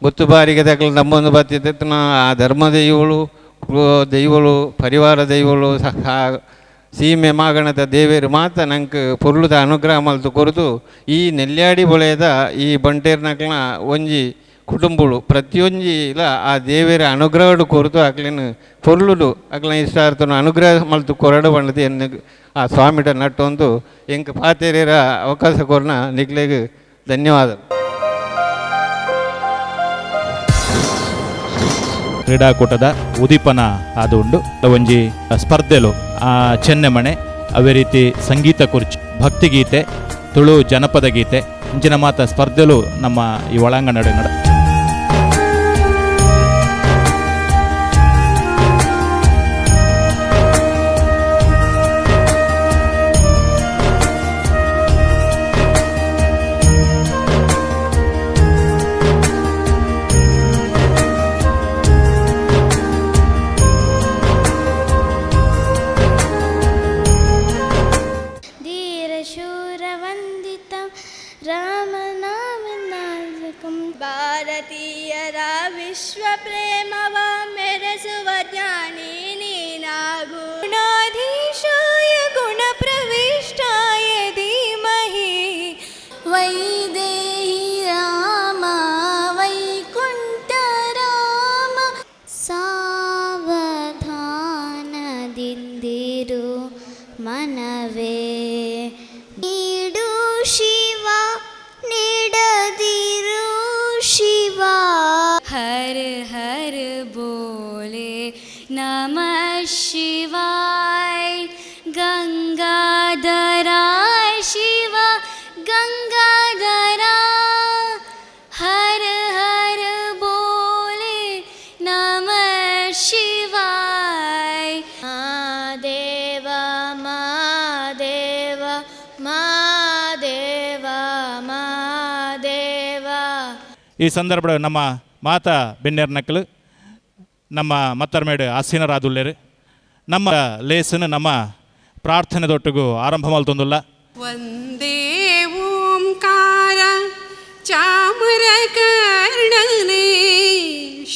ಗೊತ್ತು ಬಾರಿಗೆ ತಕ್ಕಲು ನಮ್ಮೊಂದು ಬತ್ತಿನ ಆ ಧರ್ಮ ದೈವಗಳು ಪರಿವಾರ ದೈವಗಳು ಸೀಮೆ ಮಾಗಣದ ದೇವೇರು ಮಾತ ನಂಗೆ ಪೊರ್ಲುದ ಅನುಗ್ರಹ ಮಲ್ತು ಕೊರತು ಈ ನೆಲ್ಯಾಡಿ ಬೊಳೆಯದ ಈ ಬಂಟೇರ್ನಕ್ಲನ ಒಂಜಿ ಕುಟುಂಬಗಳು ಪ್ರತಿಯೊಂಜಿಲ ಆ ದೇವೇರ ಅನುಗ್ರಹಡು ಕೊರತು ಅಕ್ಲಿನ ಪೊರ್ಲುಡು ಅಕ್ಲನ ಇಷ್ಟಾರ್ಥನ ಅನುಗ್ರಹ ಮಲ್ತು ಕೊರಡು ಬಂಡದು ಎನ್ನ ಆ ಸ್ವಾಮಿಟ ನಟ್ಟೊಂದು ಎಂಕ್ ಪಾತೆರೇರ ಅವಕಾಶ ಕೊರನ ನಿಗ್ಲೆಗೆ ಧನ್ಯವಾದ. ಕ್ರೀಡಾಕೂಟದ ಉದೀಪನ ಆದು ಉಂಡು ಒಂಜಿ ಸ್ಪರ್ಧೆಲು ಚೆನ್ನೆಮಣೆ ಅವೇ ರೀತಿ ಸಂಗೀತ ಕುರ್ಚಿ ಭಕ್ತಿಗೀತೆ ತುಳು ಜನಪದ ಗೀತೆ ಇಂಚಿನ ಮಾತ ಸ್ಪರ್ಧೆಲು ನಮ್ಮ ಈ ಒಳಾಂಗಣ ನಡ ಭಾರತೀಯರ ವಿಶ್ವ ಪ್ರೇಮವ ಮೆರೆಸುವ ಜ್ಞಾನಿ ನೀನಾಗು. ಗುಣಾಧೀಶಾಯ ಗುಣ ಪ್ರವಿಷ್ಟಾಯ ಧೀಮಹಿ ವೈದೇಹಿ ರಾಮ ವೈಕುಂಠ ರಾಮ. ಸಾವಧಾನದಿಂದಿರು ಮನವೇ ನೀಡು ಶಿವ ನೀಡದಿರು ಶಿವ. ಹರ ಹರ ಬೋಲೆ ನಮಃ ಶಿವಾಯ. ಗಂಗಾಧರ ಶಿವ ಗಂಗಾಧರ. ಹರ ಹರ ಬೋಲೆ ನಮಃ ಶಿವಾಯ. ಮಾದೇವ ಮಾದೇವ ಮಾದೇವ ಮಾದೇವ. ಈ ಸಂದರ್ಭ ನಮ್ಮ ಮಾತಾ ಬೆನ್ನೇರ್ನಕ್ಕಲು ನಮ್ಮ ಮತ್ತರ್ಮೇಡು ಆಸೀನರಾದುಲ್ಲೇರು ನಮ್ಮ ಲೇಸನ್ನು ನಮ್ಮ ಪ್ರಾರ್ಥನೆದೊಟ್ಟಿಗೂ ಆರಂಭ ಮಲ್ತೊಂದುಲ್ಲ. ವಂದೇ ಓಂಕಾರ ಚಾಮರಕರ್ಣನೆ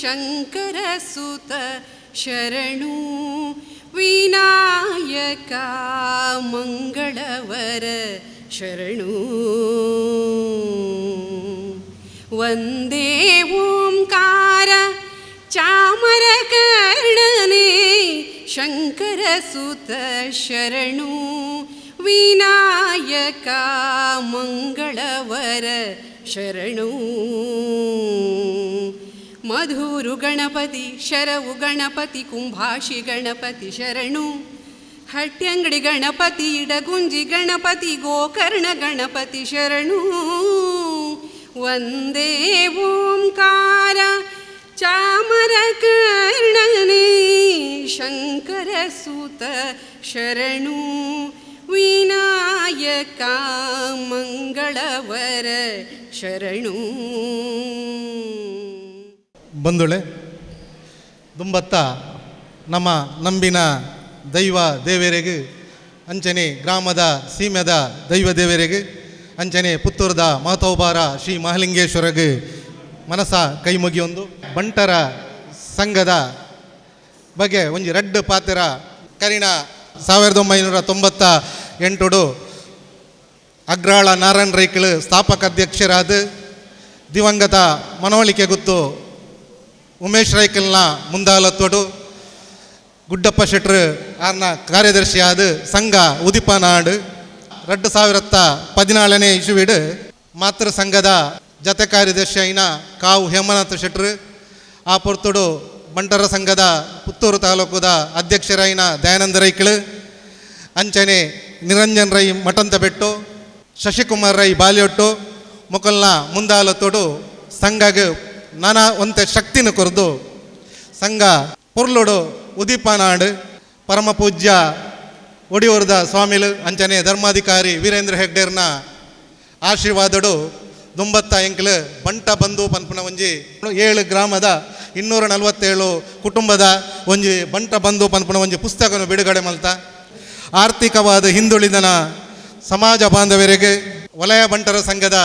ಶಂಕರ ಸುತ ಶರಣು ವಿನಾಯಕ ಮಂಗಳವರ ಶರಣು. ವಂದೇ ಓಂಕಾರ ಚಾಮರಕರ್ಣನೆ ಶಂಕರ ಸುತ ಶರಣು ವಿನಾಯಕ ಮಂಗಳವರ ಶರಣು. ಮಧುರು ಗಣಪತಿ ಶರವು ಗಣಪತಿ ಕುಂಭಾಷಿ ಗಣಪತಿ ಶರಣು. ಹಟ್ಯಂಗಡಿ ಗಣಪತಿ ಇಡಗುಂಜಿ ಗಣಪತಿ ಗೋಕರ್ಣ ಗಣಪತಿ ಶರಣು. ವಂದೇ ಓಂಕಾರ ಚಾಮರಕರ್ಣನೆ ಶಂಕರ ಸುತ ಶರಣು ವಿನಾಯಕ ಮಂಗಳವರ ಶರಣು. ಬಂಧುಳೆ ದುಂಬತ್ತ ನಮ್ಮ ನಂಬಿನ ದೈವ ದೇವರಿಗೆ ಅಂಚನೆ ಗ್ರಾಮದ ಸೀಮೆದ ದೈವ ದೇವರಿಗೆ ಅಂಚನೆ ಪುತ್ತೂರದ ಮಹತೋಬಾರ ಶ್ರೀ ಮಹಾಲಿಂಗೇಶ್ವರಗೆ ಮನಸ ಕೈ ಮುಗಿಯೊಂದು. ಬಂಟರ ಸಂಘದ ಬಗ್ಗೆ ಒಂಜಿ ರಡ್ಡ್ ಪಾತ್ರ ಕರಿಣ 1998 ಅಗ್ರಾಳ ನಾರಾಯಣ ರೈಕಳು ಸ್ಥಾಪಕ ಅಧ್ಯಕ್ಷರಾದ ದಿವಂಗತ ಮನವಳಿಕೆ ಗುತ್ತು ಉಮೇಶ್ ರೈಕಲ್ನ ಮುಂದಾಲತ್ತೋಡು ಗುಡ್ಡಪ್ಪ ಶೆಟ್ರು ಆರ್ನ ಕಾರ್ಯದರ್ಶಿಯಾದ ಸಂಘ ಉದಿಪನಾಡು 2014 ಇಸುವಿಡು ಮಾತೃ ಸಂಘದ ಜತೆ ಕಾರ್ಯದರ್ಶಿ ಐನ ಕಾವು ಹೇಮನಾಥ್ ಶೆಟ್ರು ಆ ಪೊರ್ತುಡು ಬಂಟರ ಸಂಘದ ಪುತ್ತೂರು ತಾಲೂಕುದ ಅಧ್ಯಕ್ಷರೈನ ದಯಾನಂದ ರೈಕಳು ಅಂಚನೆ ನಿರಂಜನ್ ರೈ ಮಠಂತ ಬೆಟ್ಟು ಶಶಿಕುಮಾರ್ ರೈ ಬಾಲಿಯೊಟ್ಟು ಮುಕಲ್ನ ಮುಂದಾಲತ್ತೋಡು ಸಂಘಗೆ ನಾನಾ ಒಂತೆ ಶಕ್ತಿನ ಕೊರದು ಸಂಘ ಪುರ್ಲುಡು ಉದೀಪನಾಡು ಪರಮ ಪೂಜ್ಯ ಒಡಿಯೂರದ ಸ್ವಾಮಿಲು ಅಂಚನೆ ಧರ್ಮಾಧಿಕಾರಿ ವೀರೇಂದ್ರ ಹೆಗ್ಡೇರ್ನ ಆಶೀರ್ವಾದಡು ದುಂಬತ್ತ ಎಂಕ್ಲು ಬಂಟ ಬಂಧು ಪನ್ಪುನ ಒಂಜಿ 7 ಗ್ರಾಮದ 247 ಕುಟುಂಬದ ಒಂಜಿ ಬಂಟ ಬಂಧು ಪನ್ಪುನ ಒಂಜಿ ಪುಸ್ತಕವನ್ನು ಬಿಡುಗಡೆ ಮಲ್ತ ಆರ್ಥಿಕವಾದ ಹಿಂದುಳಿದನ ಸಮಾಜ ಬಾಂಧವರಿಗೆ ವಲಯ ಬಂಟರ ಸಂಘದ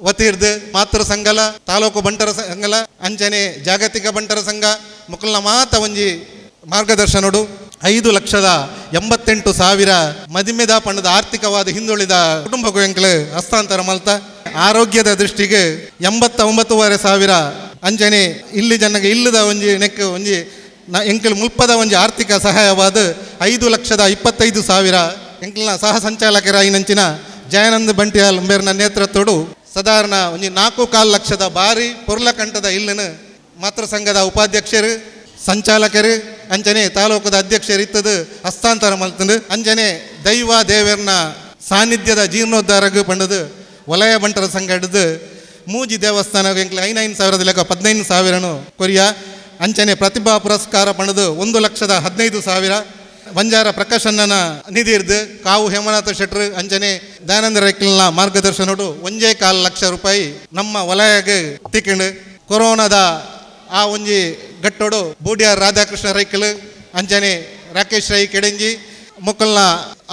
ವತಿರ್ದು ಮಾತೃ ಸಂಘಲ ತಾಲೂಕು ಬಂಟರ ಸಂಘಲ ಅಂಚನೆ ಜಾಗತಿಕ ಬಂಟರ ಸಂಘ ಮುಕಲ್ನ ಮಾತ ಒಂಜಿ ಮಾರ್ಗದರ್ಶನಡು 5,88,000 ಮದಿಮೆದ ಪಂಡದ ಆರ್ಥಿಕವಾದ ಹಿಂದುಳಿದ ಕುಟುಂಬಕ್ಕೂ ಎಂಕ್ಲು ಹಸ್ತಾಂತರ ಮಲ್ತ ಆರೋಗ್ಯದ ದೃಷ್ಟಿಗೆ 89,500 ಅಂಚನೆ ಇಲ್ಲಿ ಜನಗೆ ಇಲ್ಲದ ಒಂಜಿ ನೆಕ್ ಒಂಜಿ ಎಂಕಲ್ ಮುಲ್ಪದ ಒಂಜಿ ಆರ್ಥಿಕ ಸಹಾಯವಾದ 5,25,000 ಎಂಕಲ್ನ ಸಹ ಸಂಚಾಲಕರಾಯಿನಂಚಿನ ಜಯಾನಂದ್ ಬಂಟಿಯಾಲ್ ಅಂಬೇರ್ನ ನೇತೃತ್ವಡು ಸಾಧಾರಣ ಒಂಜಿ 4.25 ಲಕ್ಷದ ಬಾರಿ ಪೊರ್ಲಕಂಠದ ಇಲ್ಲನು ಮಾತೃ ಸಂಘದ ಉಪಾಧ್ಯಕ್ಷರು ಸಂಚಾಲಕರು ಅಂಚನೆ ತಾಲೂಕದ ಅಧ್ಯಕ್ಷರು ಇತ್ತದು ಹಸ್ತಾಂತರ ಮಲ್ತಂದು ಅಂಚನೆ ದೈವ ದೇವರನ ಸಾನ್ನಿಧ್ಯದ ಜೀರ್ಣೋದ್ಧಾರಗೂ ಪಂಡದು ವಲಯ ಬಂಟರ ಸಂಘ ಹಿಡಿದು ಮೂಜಿ ದೇವಸ್ಥಾನ ಎಂಕ್ಲೆ 5,000 ಲೆಕ್ಕ 15,000 ಕೊರಿಯ ಅಂಚನೆ ಪ್ರತಿಭಾ ಪುರಸ್ಕಾರ ಪಣದು 1,15,000 ಬಂಜಾರ ಪ್ರಕಾಶನನ ನಿಧಿ ಇರ್ದು ಕಾವು ಹೇಮನಾಥ ಶೆಟ್ರು ಅಂಚನೆ ದಯಾನಂದ ರೈಕಲ್ನ ಮಾರ್ಗದರ್ಶನೋಡು 1.25 ಲಕ್ಷ ರೂಪಾಯಿ ನಮ್ಮ ವಲಯಗೆ ತಿಕ್ಕೊಂಡು ಕೊರೋನಾದ ಆ ಒಂಜಿ ಗಟ್ಟೋಡು ಬೂಡಿಯಾರ್ ರಾಧಾಕೃಷ್ಣ ರೈಕಲ್ ಅಂಚನೆ ರಾಕೇಶ್ ರೈ ಕೆಡೆಂಜಿ ಮೊಕ್ಕಲ್ನ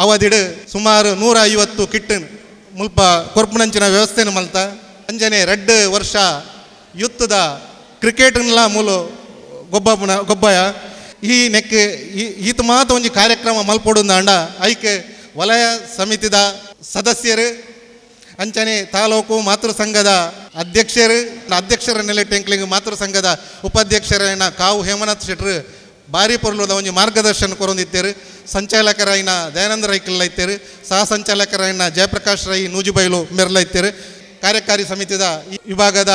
ಅವಧಿಡು ಸುಮಾರು 150 ಕಿಟ್ ಮುಲ್ಪ ಕೊರ್ಪುನಂಚಿನ ವ್ಯವಸ್ಥೆನ ಮಲ್ತ ಅಂಜನೆ 2 ವರ್ಷ ಯುತ್ತದ ಕ್ರಿಕೆಟ್ನ ಮೂಲ ಗೊಬ್ಬಯ ಈ ನೆಕ್ ಈತ ಮಾತ ಒಂಜಿ ಕಾರ್ಯಕ್ರಮ ಮಲ್ಪೊಡುಂದ ಅಂಡ ಐಕೆ ವಲಯ ಸಮಿತಿದ ಸದಸ್ಯರು ಅಂಚನೆ ತಾಲೂಕು ಮಾತೃ ಸಂಘದ ಅಧ್ಯಕ್ಷರ ನೆಲೆಟ್ಟೆಂಕ್ಲಿಂಗ್ ಮಾತೃ ಸಂಘದ ಉಪಾಧ್ಯಕ್ಷರೈನ ಕಾವು ಹೇಮನಾಥ್ ಶೆಟ್ರು ಬಾರಿ ಪೊರ್ಲುದ ಒಂಜಿ ಮಾರ್ಗದರ್ಶನ ಕೊರೊಂದಿತ್ತೇರು ಸಂಚಾಲಕರಾಯಿನ ದಯಾನಂದ ರೈಕಲ್ ಐತೇರು ಸಹ ಸಂಚಾಲಕರಾಯಿನ ಜಯಪ್ರಕಾಶ್ ರೈ ನೂಜಿಬೈಲು ಮೆರ್ಲ ಐತೇರು ಕಾರ್ಯಕಾರಿ ಸಮಿತಿದ ವಿಭಾಗದ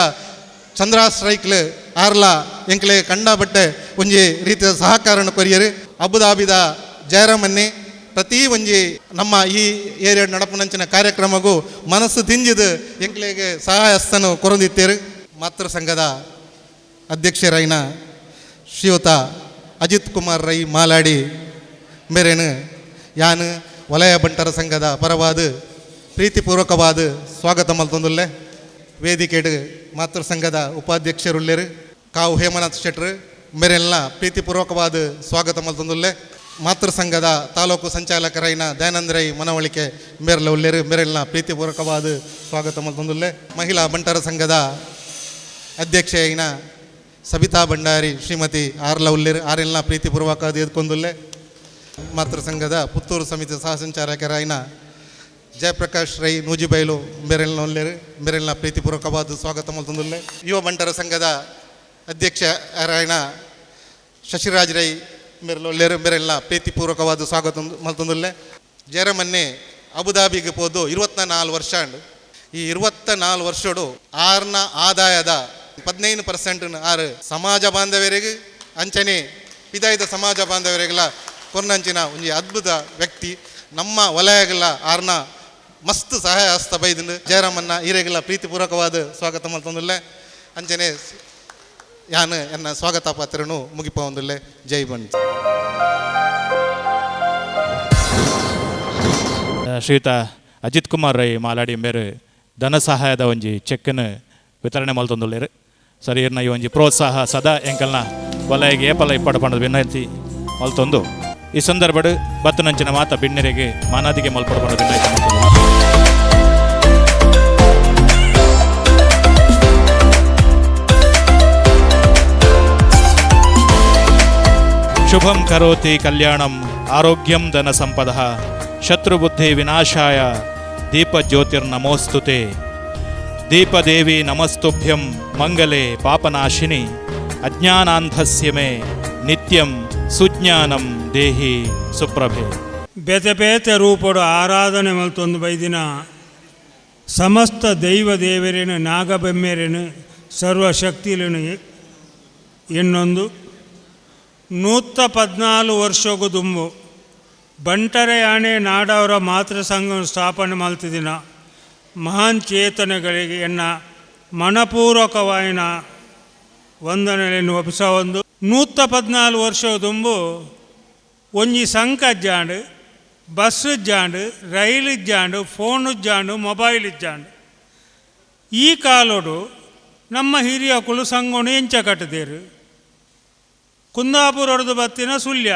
ಚಂದ್ರಾಸ್ ರೈಕ್ಲ್ ಆರ್ಲ ಎಂಕ್ಲೆ ಕಂಡ ಬಟ್ಟೆ ಒಂಜಿ ರೀತಿಯ ಸಹಕಾರನ ಕೊರಿಯರು ಅಬುದಾಬಿದ ಜಯರಾಮನ್ನಿ ಪ್ರತಿ ಒಂಜಿ ನಮ್ಮ ಈ ಏರಿಯಾ ನಡಪುನಂಚಿನ ಕಾರ್ಯಕ್ರಮಗೂ ಮನಸ್ಸು ತಿಂಜಿದು ಎಂಕ್ಲೆಗೆ ಸಹಾಯ ಹಸ್ತನು ಕೊರೊಂದಿತ್ತೇರು ಮಾತೃ ಸಂಘದ ಅಧ್ಯಕ್ಷರಾಯಿನ ಶ್ರೀಯುತ ಅಜಿತ್ ಕುಮಾರ್ ರೈ ಮಾಲಾಡಿ ಮೇರೇನು ಯಾನು ವಲಯ ಬಂಟರ ಸಂಘದ ಪರವಾದ ಪ್ರೀತಿಪೂರ್ವಕವಾದ ಸ್ವಾಗತ ಮಲ್ತೊಂದುಲ್ಲೆ ವೇದಿಕೆಡು ಮಾತೃ ಸಂಘದ ಉಪಾಧ್ಯಕ್ಷರುಳ್ಳೆರು ಕಾವು ಹೇಮನಾಥ್ ಶೆಟ್ರು ಮೇರೆಲ್ಲ ಪ್ರೀತಿಪೂರ್ವಕವಾದ ಸ್ವಾಗತ ಮಲ್ತೊಂದುಲ್ಲೆ ಮಾತೃ ಸಂಘದ ತಾಲೂಕು ಸಂಚಾಲಕರಾಯಿನ ದಯಾನಂದ ರೈ ಮನವಳಿಕೆ ಮೇರೆಲ್ಲ ಉಳ್ಳೆರು ಮೇರೆಲ್ಲ ಪ್ರೀತಿಪೂರ್ವಕವಾದ ಸ್ವಾಗತ ಮಲ್ತೊಂದುಲ್ಲೆ ಮಹಿಳಾ ಬಂಟರ ಸಂಘದ ಅಧ್ಯಕ್ಷೆಯಿನ ಸಬಿತಾ ಭಂಡಾರಿ ಶ್ರೀಮತಿ ಆರ್ಲ ಉಲ್ಲೇರು ಆರೆಲ್ಲ ಪ್ರೀತಿಪೂರ್ವಕವಾದ ಎದ್ಕೊಂದುಲ್ಲೆ ಮಾತೃ ಸಂಘದ ಪುತ್ತೂರು ಸಮಿತಿ ಸಹ ಸಂಚಾಲಕರಾಯಿನ ಜಯಪ್ರಕಾಶ್ ರೈ ನೂಜಿಬೈಲು ಮೇರೆಲ್ನ ಉಲ್ಲೇರು ಮೇರೆಲ್ನ ಪ್ರೀತಿಪೂರ್ವಕವಾದ ಸ್ವಾಗತ ಮಲ್ತೊಂದುಲ್ಲೆ ಯುವ ಬಂಟರ ಸಂಘದ ಅಧ್ಯಕ್ಷರಾಯಿನ ಶಶಿರಾಜ್ ರೈ ಮೇರೆಲ್ಲ ಮೇರೆಲ್ಲ ಪ್ರೀತಿಪೂರ್ವಕವಾದ ಸ್ವಾಗತ ಮಲ್ತೊಂದುಲ್ಲೆ ಜಯರಮನ್ನೆ ಅಬುದಾಬಿಗೆ ಹೋದು 24 ವರ್ಷ ಅಂಡು ಈ 24 ವರ್ಷಡು ಆರ್ನ ಆದಾಯದ 15% ಆರು ಸಮಾಜ ಬಾಂಧವ್ಯರಿಗೆ ಅಂಚನೆ ಪಿದಾಯಿದ ಸಮಾಜ ಬಾಂಧವ್ಯರಿಗೆಲ್ಲ ಕೊರ್ನಂಚಿನ ಒಂಜಿ ಅದ್ಭುತ ವ್ಯಕ್ತಿ ನಮ್ಮ ವಲಯಗಳ ಆರ್ನ ಮಸ್ತ್ ಸಹಾಯ ಹಸ್ತ ಬೈದು ಜಯರಾಮನ್ನ ಈರೆಗೆಲ್ಲ ಪ್ರೀತಿಪೂರ್ವಕವಾದ ಸ್ವಾಗತ ಮಲ್ತೊಂದುಲ್ಲೆ ಅಂಚನೆ ಯಾನು ಎನ್ನ ಸ್ವಾಗತ ಪಾತ್ರನು ಮುಗಿಪೊಂದುಲ್ಲೆ ಜೈ ಬಂಟ್. ಶ್ರೀಯುತ ಅಜಿತ್ ಕುಮಾರ್ ರೈ ಮಾಲಾಡಿ ಮೇರೆ ಧನ ಸಹಾಯದ ಒಂಜಿ ಚೆಕ್ನ ವಿತರಣೆ ಮಲ್ತೊಂದುಲ್ಲೇರು ಸರಿ ಇರ್ನ ಈ ಒಂಜಿ ಪ್ರೋತ್ಸಾಹ ಸದಾ ಎಂಕಲ್ನ ವಲಯಗೆ ಏಪಲ ಇಪ್ಪಡು ಪಂಡದ ವಿನಂತಿ ಮಲ್ತೊಂದು ಈ ಸಂದರ್ಭಡ್ ಬತ್ತನಂಚಿನ ಮಾತ ಬಿಣ್ಣೆರೆಗೆ ಮಾನಾದಿಗೆ ಮಲ್ಪಡು ಪಂಡದ ವಿನಂತಿ ಮಲ್ತೊಂದು ಶುಭಂ ಕರೋತಿ ಕಲ್ಯಾಣಂ ಆರೋಗ್ಯಂ ಧನ ಸಂಪದಃ ಶತ್ರುಬುದ್ಧಿ ವಿನಾಶಾಯ ದೀಪಜ್ಯೋತಿರ್ನಮೋಸ್ತುತೆ ದೀಪದೇವಿ ನಮಸ್ತುಭ್ಯಂ ಮಂಗಲೆ ಪಾಪನಾಶಿನಿ ಅಜ್ಞಾನಾಂಧಸ್ಯ ಮೇ ನಿತ್ಯಂ ಸುಜ್ಞಾನಂ ದೇಹಿ ಸುಪ್ರಭೆ. ಬೇತೆ ಬೇತೆ ರೂಪಡು ಆರಾಧನೆ ಮಲ್ತೊಂದು ಬೈದಿನ ಸಮಸ್ತ ದೈವ ದೇವರೇನು ನಾಗಬೆಮ್ಮೆರೇನು ಸರ್ವಶಕ್ತಿಲೇನು ಇನ್ನೊಂದು 114 ವರ್ಷಗೂ ದುಂಬು ಬಂಟರೆ ಆಣೆ ನಾಡವರ ಮಾತೃ ಸಂಘ ಸ್ಥಾಪನೆ ಮಲ್ತಿದಿನ ಮಹಾನ್ ಚೇತನಗಳಿಗೆ ಎನ್ನ ಮನಪೂರ್ವಕವಾಯಿನ ವಂದನೆಯನ್ನು ಒಪ್ಪಿಸ ಒಂದು 114 ವರ್ಷ ದುಂಬು ಒಂಜಿ ಸಂಕ ಜಾಂಡು ಬಸ್ ಜಾಂಡು ರೈಲ್ ಜಾಂಡು ಫೋನ್ ಜಾಂಡು ಮೊಬೈಲ್ ಜಾಂಡು ಈ ಕಾಲೋಡು ನಮ್ಮ ಹಿರಿಯ ಕುಲು ಸಂಗೋಣ ಎಂಚ ಕಟ್ಟದೇರು ಕುಂದಾಪುರ ಹೊಡೆದು ಬತ್ತಿನ ಸುಳ್ಯ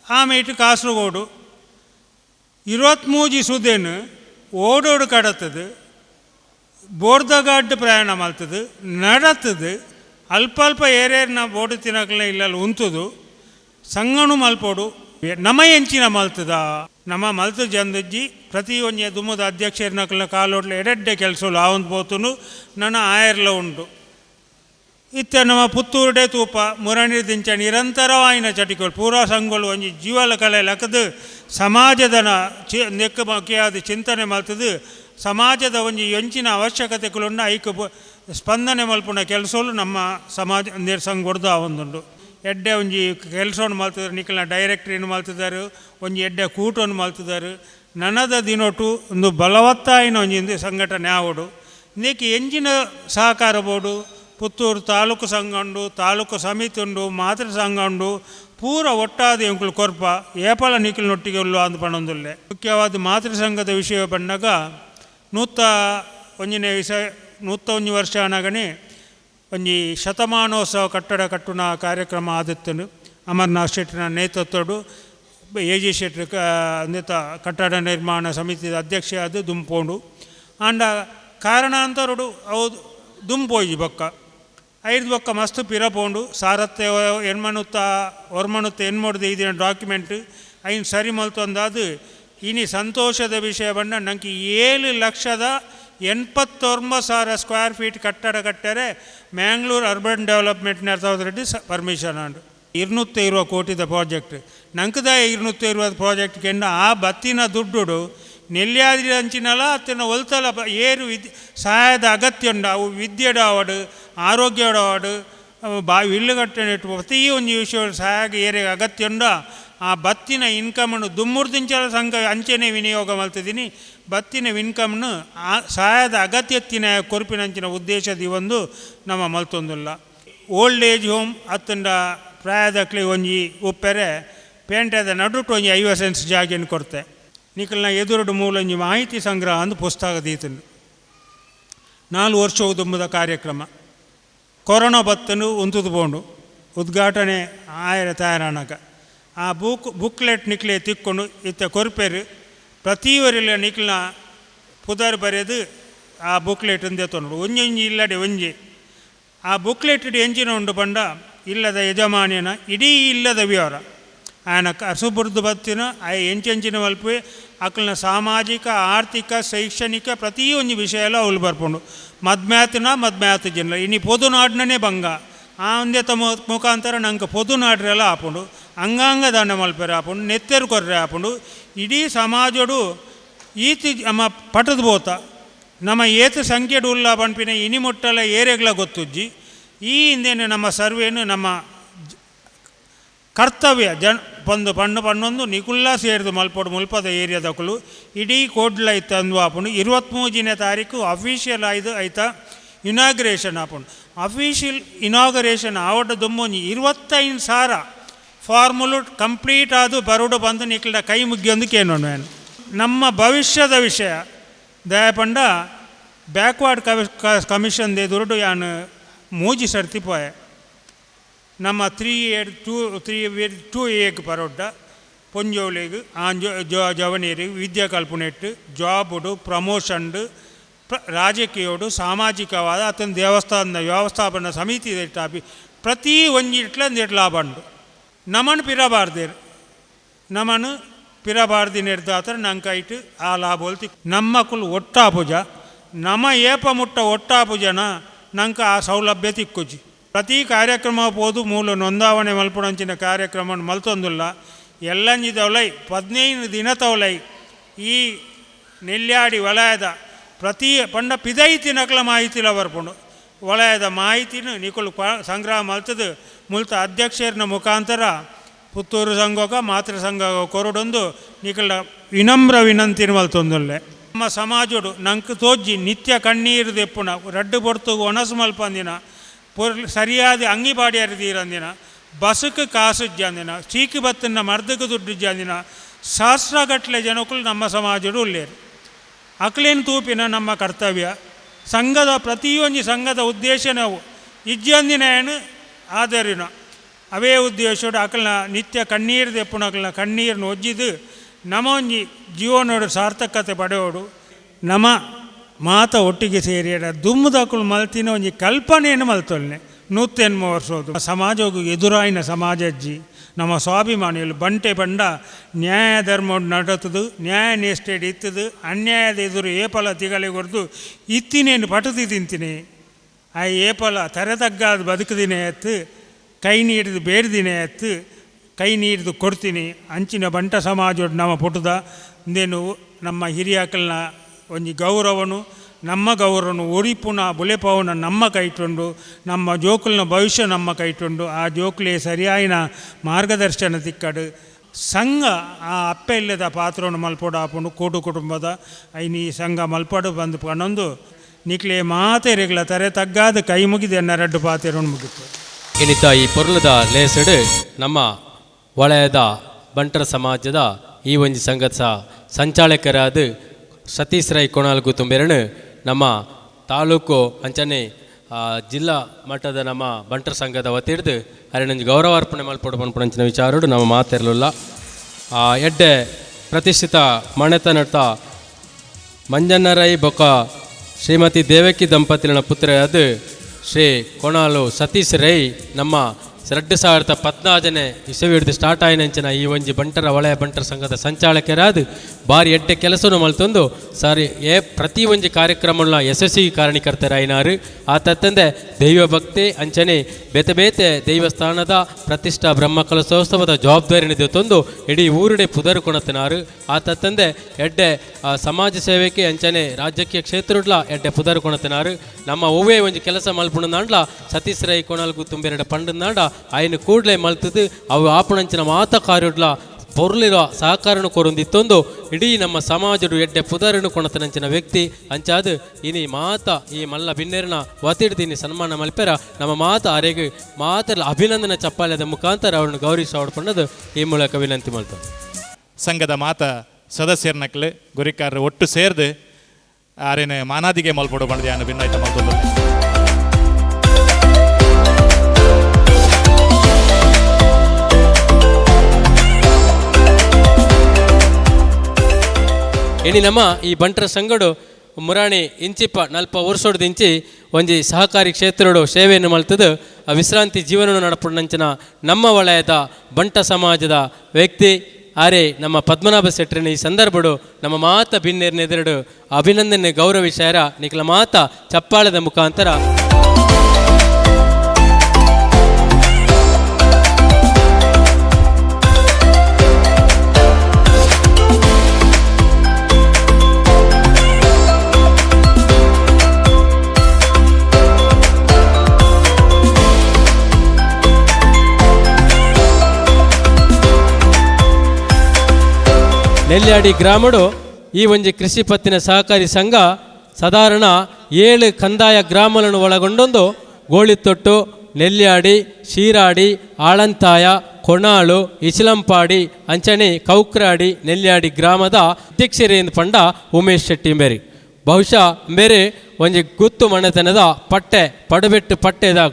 ಆಮೇಲೆ ಕಾಸರಗೋಡು 23 ಸುದೇನು ಓಡೋಡು ಕಡತದು ಬೋರ್ದಗಾಡ್ ಪ್ರಯಾಣ ಮಲ್ತದು ನಡತದು ಅಲ್ಪ ಅಲ್ಪ ಏರೇರಿನ ಬೋರ್ಡು ತಿನ್ನಕಲ್ಲ ಇಲ್ಲಲ್ಲಿ ಉಂತದು ಸಂಗಣು ಮಲ್ಪೋಡು ನಮ ಎಂಚಿನ ಮಲ್ತದ ನಮ್ಮ ಮಲ್ತು ಜಂದಜ್ಜಿ ಪ್ರತಿ ಒಂಜೆ ದುಮ್ಮದ ಅಧ್ಯಕ್ಷರನಕಲ್ಲ ಕಾಲೋಟ್ಲ ಎಡೆಡ್ಡೆ ಕೆಲಸಲು ಆವಂದು ಪೋತುನು ನನ್ನ ಆಯರ್ಲ ಉಂಟು ಇತ್ತ ನಮ್ಮ ಪುತ್ತೂರುಡೆ ತೂಪ ಮುರಣಿ ದಿಂಚ ನಿರಂತರವಾಯಿನ ಚಟಿಗಳು ಪೂರಾ ಸಂಘಗಳು ಒಂಜಿ ಜೀವಲ ಕಲೆ ಲಕ್ಕದು ಸಮಾಜದ ನೆಕ್ಕ ಮುಖ್ಯಾದ ಚಿಂತನೆ ಮಲ್ತದು ಸಮಾಜದ ಒಂಜಿ ಎಂಚಿನ ಅವಶ್ಯಕತೆಗಳನ್ನು ಐಕ ಸ್ಪಂದನೆ ಮಲ್ಪುನ ಕೆಲಸಗಳು ನಮ್ಮ ಸಮಾಜ ಸಂಘ ಆವೊಂದುಂಡು ಎಡ್ಡೆ ಒಂಜಿ ಕೆಲಸವನ್ನು ಮಲ್ತಿದ್ದಾರೆ ನಿಖಲ್ನ ಡೈರೆಕ್ಟ್ರಿಯನ್ನು ಮಲ್ತಿದ್ದಾರೆ ಒಂಜಿ ಎಡ್ಡೆ ಕೂಟವನ್ನು ಮಲ್ತಿದ್ದಾರೆ ನನದ ದಿನೊಟ್ಟು ಒಂದು ಬಲವತ್ತಾಯಿನ ಒಂಜಿ ಸಂಘಟನೆ ಆವಡು ಇಂದಕ್ಕೆ ಎಂಜಿನ ಸಹಕಾರ ಬೋರ್ಡು ಪುತ್ತೂರು ತಾಲೂಕು ಸಂಘ ಉಂಡು ತಾಲೂಕು ಸಮಿತಿ ಉಂಡು ಮಾತೃ ಸಂಘ ಉಂಡು ಪೂರ ಒಟ್ಟಾದ ಎಂಕುಲು ಕೊರ್ಪ ಏಪಲ ನಿಖಿಲ್ನೊಟ್ಟಿಗೆ ಉಳ್ಳು ಅಂದು ಪಣೊಂದುಲ್ಲೆ ಮುಖ್ಯವಾದ ಮಾತೃ ಸಂಘದ ವಿಷಯ ಬಂದಾಗ ನೂತ ಒಂಜಿನ ವಿಷಯ ನೂತ ಒಂಜಿ ವರ್ಷ ಅನಗಣೆ ಒಂಜಿ ಶತಮಾನೋತ್ಸವ ಕಟ್ಟಡ ಕಟ್ಟುನ ಕಾರ್ಯಕ್ರಮ ಆದಿತ್ತನು ಅಮರ್ನಾಥ್ ಶೆಟ್ಟಿನ ನೇತೃತ್ವಡು ಎ ಜಿ ಶೆಟ್ಟಿ ನೇತ ಕಟ್ಟಡ ನಿರ್ಮಾಣ ಸಮಿತಿ ಅಧ್ಯಕ್ಷ ಅದು ದುಂಪೋಂಡು ಆಂಡ ಕಾರಣಾಂತರಡು ಅವು ದುಂಪೋಯ್ಜಿ ಬೊಕ್ಕ ಐದು ಬೊಕ್ಕ ಮಸ್ತ್ ಪಿರಪೋಂಡು ಸಾರತ್ತೆ ಎಣ್ಮಣುತ್ತ ಹೊರ್ಮಣುತ್ತ ಎನ್ಮೊಡ್ದು ಇದಿನ ಡಾಕ್ಯುಮೆಂಟ್ ಐನ್ ಸರಿ ಮಲ್ತೊಂದಾದು ಇನಿ ಸಂತೋಷದ ವಿಷಯ ಬಂದ ನಂಗೆ 7,89,000 ಸ್ಕ್ವೇರ್ ಫೀಟ್ ಕಟ್ಟಡ ಕಟ್ಟರೆ Mangalore urban development authority permission ಉಂಡು 220 ಕೋಟಿದ ಪ್ರಾಜೆಕ್ಟ್ ನಂಕದ 220 ಪ್ರಾಜೆಕ್ಟ್ ಕೆಂಡ ಆ ಬತ್ತಿನ ದುಡ್ಡು ನೆಲ್ಯಾದ್ರಿ ಅಂಚಿನಲ್ಲ ಅತ್ತಿನ ಒಲ್ತಲ ಏರು ಸಹಾಯದ ಅಗತ್ಯ ಉಂಡು ಅವು ವಿದ್ಯೆಡ ಅವಾರ್ಡು ಆರೋಗ್ಯದ ಅವಾರ್ಡು ಇಲ್ಲುಗಟ್ಟೆಟ್ಟು ಪ್ರತಿ ಒಂದು ವಿಷಯ ಸಹಾಯ ಏರಿಗೆ ಅಗತ್ಯ ಉಂಡ ಆ ಬತ್ತಿನ ಇನ್ಕಮನ್ನು ದುಮ್ಮುರ್ದಿಂಚಲ ಸಂಘ ಅಂಚೆನೆ ವಿನಿಯೋಗ ಮಾಡ್ತಿದ್ದೀನಿ ಬತ್ತಿನ ಇನ್ಕಮ್ನು ಆ ಸಹಾಯದ ಅಗತ್ಯತ್ತಿನ ಕೊರಪಿನಂಚಿನ ಉದ್ದೇಶದ ಒಂದು ನಮ್ಮ ಮಲ್ತೊಂದಿಲ್ಲ ಓಲ್ಡ್ ಏಜ್ ಹೋಮ್ ಅತ್ತಂಡ ಪ್ರಾಯದಕ್ಲಿ ಒಂಜಿ ಉಪ್ಪೆರೆ ಪೇಂಟದ ನಡುಟು ಒಂಜಿ 50 ಸೆನ್ಸ್ ಜಾಗನ್ನು ಕೊಡ್ತೆ ನಿಖಲ್ನ ಎದುರುಡು ಮೂಲಂಜಿ ಮಾಹಿತಿ ಸಂಗ್ರಹ ಅಂದು ಪುಸ್ತಕ ದೀತನು 4 ವರ್ಷ ದುಂಬದ ಕಾರ್ಯಕ್ರಮ ಕೊರೋನಾ ಬತ್ತನು ಉಂತುದು ಬೋಂಡು ಉದ್ಘಾಟನೆ ಆಯರ ತಯಾರಾಣಕ ಆ ಬುಕ್ಲೆಟ್ ನಿಕ್ಲೆ ತಿಕ್ಕೊಂಡು ಇತ್ತ ಕೊರ್ಪೇರು ಪ್ರತಿವರಿಲ್ಲ ನಿಕ್ಲಿನ ಪುದರ್ ಬರೆದು ಆ ಬುಕ್ಲೆಟ್ ಅಂದೇ ತೊಂಡು ಒಂಜಿ ಇಲ್ಲಡೆ ಒಂಜಿ ಆ ಬುಕ್ಲೆಟ್ ಎಂಜಿನ ಉಂಡು ಬಂಡ ಇಲ್ಲದ ಯಜಮಾನಿಯನ ಇಡೀ ಇಲ್ಲದ ವಿವರ ఆయన ಅಸುಬುರ್ದು ಬತ್ತಿನ ಆ ಎಂಚೆಂಚಿನ ಮಲ್ಪೆ ಅಕ್ಲನ ಸಾಮಾಜಿಕ ಆರ್ಥಿಕ ಶೈಕ್ಷಣಿಕ ಪ್ರತಿಯೊಂದು ವಿಷಯ ಎಲ್ಲ ಅವಳು ಬರ್ಕೊಂಡು ಮದ್ಮ್ಯಾತ್ ಜನ ಇನ್ನು ಪೊದುನಾಡ್ನೇ ಬಂಗ ಆ ಒಂದೇ ತಮ್ಮ ಮುಖಾಂತರ ನಂಗೆ ಪೊದುನಾಡ್ರೆಲ್ಲ ಹಾಕೊಂಡು ಅಂಗಾಂಗ ದಂಡ ಮಲ್ಪೆರೆ ಹಾಕೊಂಡು ನೆತ್ತೆರು ಕೊರ್ರೆ ಹಾಕೊಂಡು ಇಡೀ ಸಮಾಜಡು ಈತಿ ನಮ್ಮ ಪಟದ ಬೋತ ನಮ್ಮ ಏತು ಸಂಖ್ಯೆಡು ಉಲ್ಲ ಪಂಪಿನ ಇನಿಮುಟ್ಟಲ ಏರೆಗಳ ಗೊತ್ತುಜ್ಜಿ ಈ ಹಿಂದೇನೆ ನಮ್ಮ ಸರ್ವೇನು ನಮ್ಮ ಕರ್ತವ್ಯ ಪಣ್ಣೊಂದು ನಿಕುಲ್ಲ ಸೇರಿದು ಮಲ್ಪಡು ಮುಲ್ಪದ ಏರಿಯಾದಕ್ಕಳು ಇಡೀ ಕೋಡ್ಲ ಇತ್ತು ಅಂದು ಹಾಕೊಂಡು 23ನೇ ತಾರೀಕು ಅಫೀಷಿಯಲ್ ಆಯ್ತಾ ಇನಾಗ್ರೇಷನ್ ಹಾಕೊಂಡು ಅಫೀಷಿಯಲ್ ಇನಾಗ್ರೇಷನ್ ಆವಡ್ಡ ದುಮ್ಮೊಂಜಿ 25,000 ಫಾರ್ಮುಲು ಕಂಪ್ಲೀಟ್ ಆದು ಬರೋಡು ಬಂದು ನಿಕ್ಲ ಕೈ ಮುಗಿಯೊಂದು ಕೇಳೋಣ ನಾನು ನಮ್ಮ ಭವಿಷ್ಯದ ವಿಷಯ ದಯಪಂಡ ಬ್ಯಾಕ್ವರ್ಡ್ ಕಮಿಷನ್ ದುರುಡು ಯಾನು ಮೂಜಿ ಸರ್ತಿ ಪೋಯೆ ನಮ್ಮ 3A ಪರೋಡ್ಡ ಪೊಂಜೋಳಿಗೆ ಜವನೀರಿಗೆ ವಿದ್ಯಾ ಕಲ್ಪನೆಟ್ಟು ಜಾಬುಡು ಪ್ರಮೋಷನ್ಡು ರಾಜಕೀಯೋಡು ಸಾಮಾಜಿಕವಾದ ಅತನ ದೇವಸ್ಥಾನದ ವ್ಯವಸ್ಥಾಪನಾ ಸಮಿತಿ ಇಟ್ಟಾಪಿ ಪ್ರತಿ ಒಂಜಿಟ್ಲ ಲಾಭ ಉಂಡು ನಮ್ಮನ್ನು ಪಿರಬಾರ್ದು ನಿರ್ದಾತರ ನಂಗೆ ಐಟು ಆ ಲಾಭ ಹೊಲ್ತಿ ನಮ್ಮ ಕುಲ್ ಒಟ್ಟಾಪುಜ ನಮ್ಮ ಏಪ ಮುಟ್ಟ ಒಟ್ಟಾಪುಜನ ನಂಗೆ ಆ ಸೌಲಭ್ಯ ತಿಕ್ಕೊಜ್ಜಿ ಪ್ರತಿ ಕಾರ್ಯಕ್ರಮ ಹೋದು ಮೂಲ ನೋಂದಾವಣೆ ಮಲ್ಪುಣಂಚಿನ ಕಾರ್ಯಕ್ರಮ ಮಲ್ತೊಂದಿಲ್ಲ ಎಲ್ಲಂಜಿದವಲೈ 15 ದಿನ ತವಲೈ ಈ ನೆಲ್ಯಾಡಿ ವಲಯದ ಪ್ರತಿ ಪಂಡ ಪಿದೈತಿನಕಲ ಮಾಹಿತಿಲ ಬರ್ಪುಂಡು ವಲಯದ ಮಾಹಿತಿನ ನಿಕುಲು ಸಂಗ್ರಹ ಮಲ್ತದು ಮುಲ್ತ ಅಧ್ಯಕ್ಷರ ಮುಖಾಂತರ ಪುತ್ತೂರು ಸಂಘಕ ಮಾತೃ ಸಂಘ ಕೊರಡೊಂದು ನಿಕಲ ವಿನಮ್ರ ವಿನಂತಿನ ಮಲ್ತೊಂದುಲ್ಲೆ ನಮ್ಮ ಸಮಾಜಡು ನಂಗೆ ತೋಜ್ಜಿ ನಿತ್ಯ ಕಣ್ಣೀರು ದೆಪ್ಪುನ ರಡ್ಡು ಪೊಡ್ತು ಒಣಸು ಮಲ್ಪಂದಿನ ಸರಿಯಾದ ಅಂಗಿಪಾಡಿ ಅರಿದೀರಂದಿನ ಬಸ್ಕ್ಕೆ ಕಾಸು ಜಂದಿನ ಚೀಕಿ ಬತ್ತಿನ ಮರ್ದಕ್ಕೆ ದುಡ್ಡು ಜಂದಿನ ಸಹಸ್ರಗಟ್ಟಲೆ ಜನಕ್ಕೂ ನಮ್ಮ ಸಮಾಜಡು ಉಳ್ಳೇರು ಅಕ್ಲೇನು ತೂಪಿನ ನಮ್ಮ ಕರ್ತವ್ಯ ಸಂಘದ ಪ್ರತಿಯೊಂದು ಸಂಘದ ಉದ್ದೇಶ ನಾವು ಇಜ್ಜಂದಿನ ಏನು ಆದರಿನ ಅವೇ ಉದ್ದೇಶಡು ಅಕಲ್ನ ನಿತ್ಯ ಕಣ್ಣೀರು ದೆಪ್ಪುನ ಅಕಲ್ನ ಕಣ್ಣೀರನ್ನು ಒಜ್ಜಿದು ನಮ್ಮ ಒಂಜಿ ಜೀವನೋಡು ಸಾರ್ಥಕತೆ ಪಡೆಯೋಡು ನಮ್ಮ ಮಾತ ಒಟ್ಟಿಗೆ ಸೇರಿ ದುಮ್ಮದಾಕುಲು ಮಲ್ತಿನ ಒಂಜಿ ಕಲ್ಪನೆಯನ್ನು ಮಲ್ತೊಲ್ನೆ 180 ವರ್ಷದ್ದು ಸಮಾಜವು ಎದುರಾಯಿನ ಸಮಾಜಜ್ಜಿ ನಮ್ಮ ಸ್ವಾಭಿಮಾನಿಗಳು ಬಂಟೆ ಬಂಡ ನ್ಯಾಯ ಧರ್ಮ ನಡತದು ನ್ಯಾಯ ನಿಷ್ಠೆಡ್ ಇತ್ತದು ಅನ್ಯಾಯದ ಎದುರು ಏಪಲ ತಿಗಲೆ ಕೊಡ್ದು ಇತ್ತಿನೇನು ಪಟದಿ ತಿಂತೀನಿ ಆ ಏಪಲ ತರೆತಗ್ಗಾದ ಬದುಕದಿನೇ ಎತ್ತು ಕೈ ನೀಡಿದು ಬೇಡ್ದಿನೇ ಎತ್ತು ಕೈ ನೀಡಿದು ಕೊಡ್ತೀನಿ ಅಂಚಿನ ಬಂಟ ಸಮಾಜ ನಮ್ಮ ಪುಟದ ಇಂದೇನು ನಮ್ಮ ಹಿರಿಯಾಕಲ್ನ ಒಂಜಿ ಗೌರವನು ನಮ್ಮ ಗೌರವನು ಒರಿಪುನ ಬುಲೆಪವನ ನಮ್ಮ ಕೈಟೊಂಡು ನಮ್ಮ ಜೋಕುಲ್ನ ಭವಿಷ್ಯ ನಮ್ಮ ಕೈಟೊಂಡು ಆ ಜೋಕುಲೆ ಸರಿಯಾಯಿನ ಮಾರ್ಗದರ್ಶನ ತಿಕ್ಕಡು ಸಂಘ ಆ ಅಪ್ಪ ಇಲ್ಲದ ಪಾತ್ರವನ್ನು ಮಲ್ಪಡು ಆಪುಂಡು ಕೂಟು ಕುಟುಂಬದ ಐನಿ ಸಂಘ ಮಲ್ಪಡು ಬಂದು ಪಣೊಂದು ನಿಕ್ಲೆ ಮಾತೆರೆಗಳ ತರೆ ತಗ್ಗಾದ ಕೈ ಮುಗಿದು ಎನ್ನರಡ್ಡು ಪಾತೆರನ್ನು ಮುಗಿತು ಇನ್ನಿತ ಈ ಪೊರ್ಲದ ಲೇಸಡು ನಮ್ಮ ವಲಯದ ಬಂಟರ ಸಮಾಜದ ಈ ಒಂಜಿ ಸಂಘದ ಸಂಚಾಲಕರಾದ ಸತೀಶ್ ರೈ ಕೊಣಾಲ್ಗು ತುಂಬೆರನು ನಮ್ಮ ತಾಲೂಕು ಅಂಚನೆ ಜಿಲ್ಲಾ ಮಟ್ಟದ ನಮ್ಮ ಬಂಟರ ಸಂಘದ ವತಿಡ್ದು ಅರೆನೊಂಜಿ ಗೌರವಾರ್ಪಣೆ ಮಲ್ಪಡು ಪನ್ಪುಣಂಚಿನ ವಿಚಾರಡು ನಮ್ಮ ಮಾತೆರಲಿಲ್ಲ ಎಡ್ಡೆ ಪ್ರತಿಷ್ಠಿತ ಮನೆತನದ ಮಂಜಣ್ಣ ರೈ ಬೊಕ್ಕ ಶ್ರೀಮತಿ ದೇವಕಿ ದಂಪತಿನ ಪುತ್ರರಾದ ಶ್ರೀ ಕೊಣಾಲು ಸತೀಶ್ ರೈ ನಮ್ಮ 2014 ಇಸವಿ ಹಿಡಿದು ಸ್ಟಾರ್ಟ್ ಆಯ್ನಂಚಿನ ಈ ಒಂಜಿ ಬಂಟರ ವಲಯ ಬಂಟರ ಸಂಘದ ಸಂಚಾಲಕರಾದ ಬಾರಿ ಎಡ್ಡೆ ಕೆಲಸವನ್ನು ಮಲ್ತೊಂದು ಸಾರಿ ಪ್ರತಿ ಒಂಜಿ ಕಾರ್ಯಕ್ರಮಗಳ ಯಶಸ್ವಿ ಕಾರಣಕರ್ತರಾಯಿನಾರು ಆ ತತ್ತಂದೆ ದೈವ ಭಕ್ತಿ ಅಂಚನೆ ಬೇತೆ ಬೇತೆ ದೈವಸ್ಥಾನದ ಪ್ರತಿಷ್ಠಾ ಬ್ರಹ್ಮ ಕಲಶೋತ್ಸವದ ಜವಾಬ್ದಾರಿನಿದೆ ತಂದು ಇಡೀ ಊರುಡೆ ಪುದರು ಕೊಣತಿನಾರು ಆ ತತ್ತಂದೆ ಎಡ್ಡೆ ಸಮಾಜ ಸೇವೆಗೆ ಅಂಚನೆ ರಾಜಕೀಯ ಕ್ಷೇತ್ರಡ್ಲ ಎಡ್ಡೆ ಪುದರು ಕೊಣತಿನಾರು ನಮ್ಮ ಒವ್ವೇ ಒಂಜಿ ಕೆಲಸ ಮಲ್ಪುಣಂದಾಂಡ್ಲ ಸತೀಶ್ ರೈ ಕೊಣಲ್ಗು ತುಂಬೆರಡ ಪಂಡನಾಡ ಆಯ್ನ ಕೂಡಲೇ ಮಲ್ತದು ಅವು ಆಪಣಂಚಿನ ಮಾತ ಕಾರ್ಯಡ್ಲ ಪೊರ್ಲಿರೋ ಸಹಕಾರನು ಕೊರೊಂದಿತ್ತೊಂದು ಇಡೀ ನಮ್ಮ ಸಮಾಜಡು ಎಡ್ಡೆ ಪುದರನು ಕೊಣತನಂಚಿನ ವ್ಯಕ್ತಿ ಅಂಚಾದು ಇನಿ ಮಾತ ಈ ಮಲ್ಲ ಬಿನ್ನೆರಿನ ಒತ್ತಿಡ್ದೀನಿ ಸನ್ಮಾನ ಮಲ್ಪೆರ ನಮ್ಮ ಮಾತ ಅರೆಗೆ ಮಾತಲ್ಲ ಅಭಿನಂದನೆ ಚಪ್ಪಾಲೆದ ಮುಖಾಂತರ ಅವರನ್ನು ಗೌರವಿಸೋಡ್ಪಣ್ಣದು ಈ ಮೂಲಕ ವಿನಂತಿ ಮಾಡ್ತಾರೆ. ಸಂಘದ ಮಾತ ಸದಸ್ಯರ್ನಕ್ಲು ಗುರಿಕಾರರು ಒಟ್ಟು ಸೇರ್ದು ಆರೇನು ಮಾನಾದಿಗೆ ಮಲ್ಪಡು ಬಂದಿದೆ ಅನ್ನು ಭಿನ್ನಾಯ್ತ ಮಲ್ತೊಂದು ಇನಿ ನಮ್ಮ ಈ ಬಂಟರ ಸಂಘಡು ಮುರಾಣಿ ಇಂಚಿಪ್ಪ 40 ವರ್ಷೋಡ್ದಿಂಚಿ ಒಂಜಿ ಸಹಕಾರಿ ಕ್ಷೇತ್ರಡು ಸೇವೆಯನ್ನು ಮಲ್ತದು ವಿಶ್ರಾಂತಿ ಜೀವನವನ್ನು ನಡಪುಣಂಚಿನ ನಮ್ಮ ವಲಯದ ಬಂಟ ಸಮಾಜದ ವ್ಯಕ್ತಿ ಆರೆ ನಮ್ಮ ಪದ್ಮನಾಭ ಶೆಟ್ಟರಿನ ಈ ಸಂದರ್ಭಡು ನಮ್ಮ ಮಾತ ಭಿನ್ನೆರನೆದೆರಡು ಅಭಿನಂದನೆ ಗೌರವಿಸ್ಯಾರ ನಿಖಲ ಮಾತ ಚಪ್ಪಾಳದ ಮುಖಾಂತರ ನೆಲ್ಯಾಡಿ ಗ್ರಾಮಡು ಈ ಒಂಜಿ ಕೃಷಿ ಪತ್ತಿನ ಸಹಕಾರಿ ಸಂಘ ಸಾಧಾರಣ 7 ಕಂದಾಯ ಗ್ರಾಮಗಳನ್ನು ಒಳಗೊಂಡೊಂದು ಗೋಳಿತೊಟ್ಟು ನೆಲ್ಯಾಡಿ ಶೀರಾಡಿ ಆಳಂತಾಯ ಕೊಣಾಳು ಇಸ್ಲಂಪಾಡಿ ಅಂಚನೆ ಕೌಕ್ರಾಡಿ ನೆಲ್ಯಾಡಿ ಗ್ರಾಮದ ಅಧ್ಯಕ್ಷರೇಂದು ಪಂಡ ಉಮೇಶ್ ಶೆಟ್ಟಿ ಬೇರೆ ಬಹುಶಃ ಬೇರೆ ಒಂಜಿ ಗುತ್ತು ಮನೆತನದ ಪಟ್ಟೆ ಪಡುಬೆಟ್ಟು ಪಟ್ಟೆದ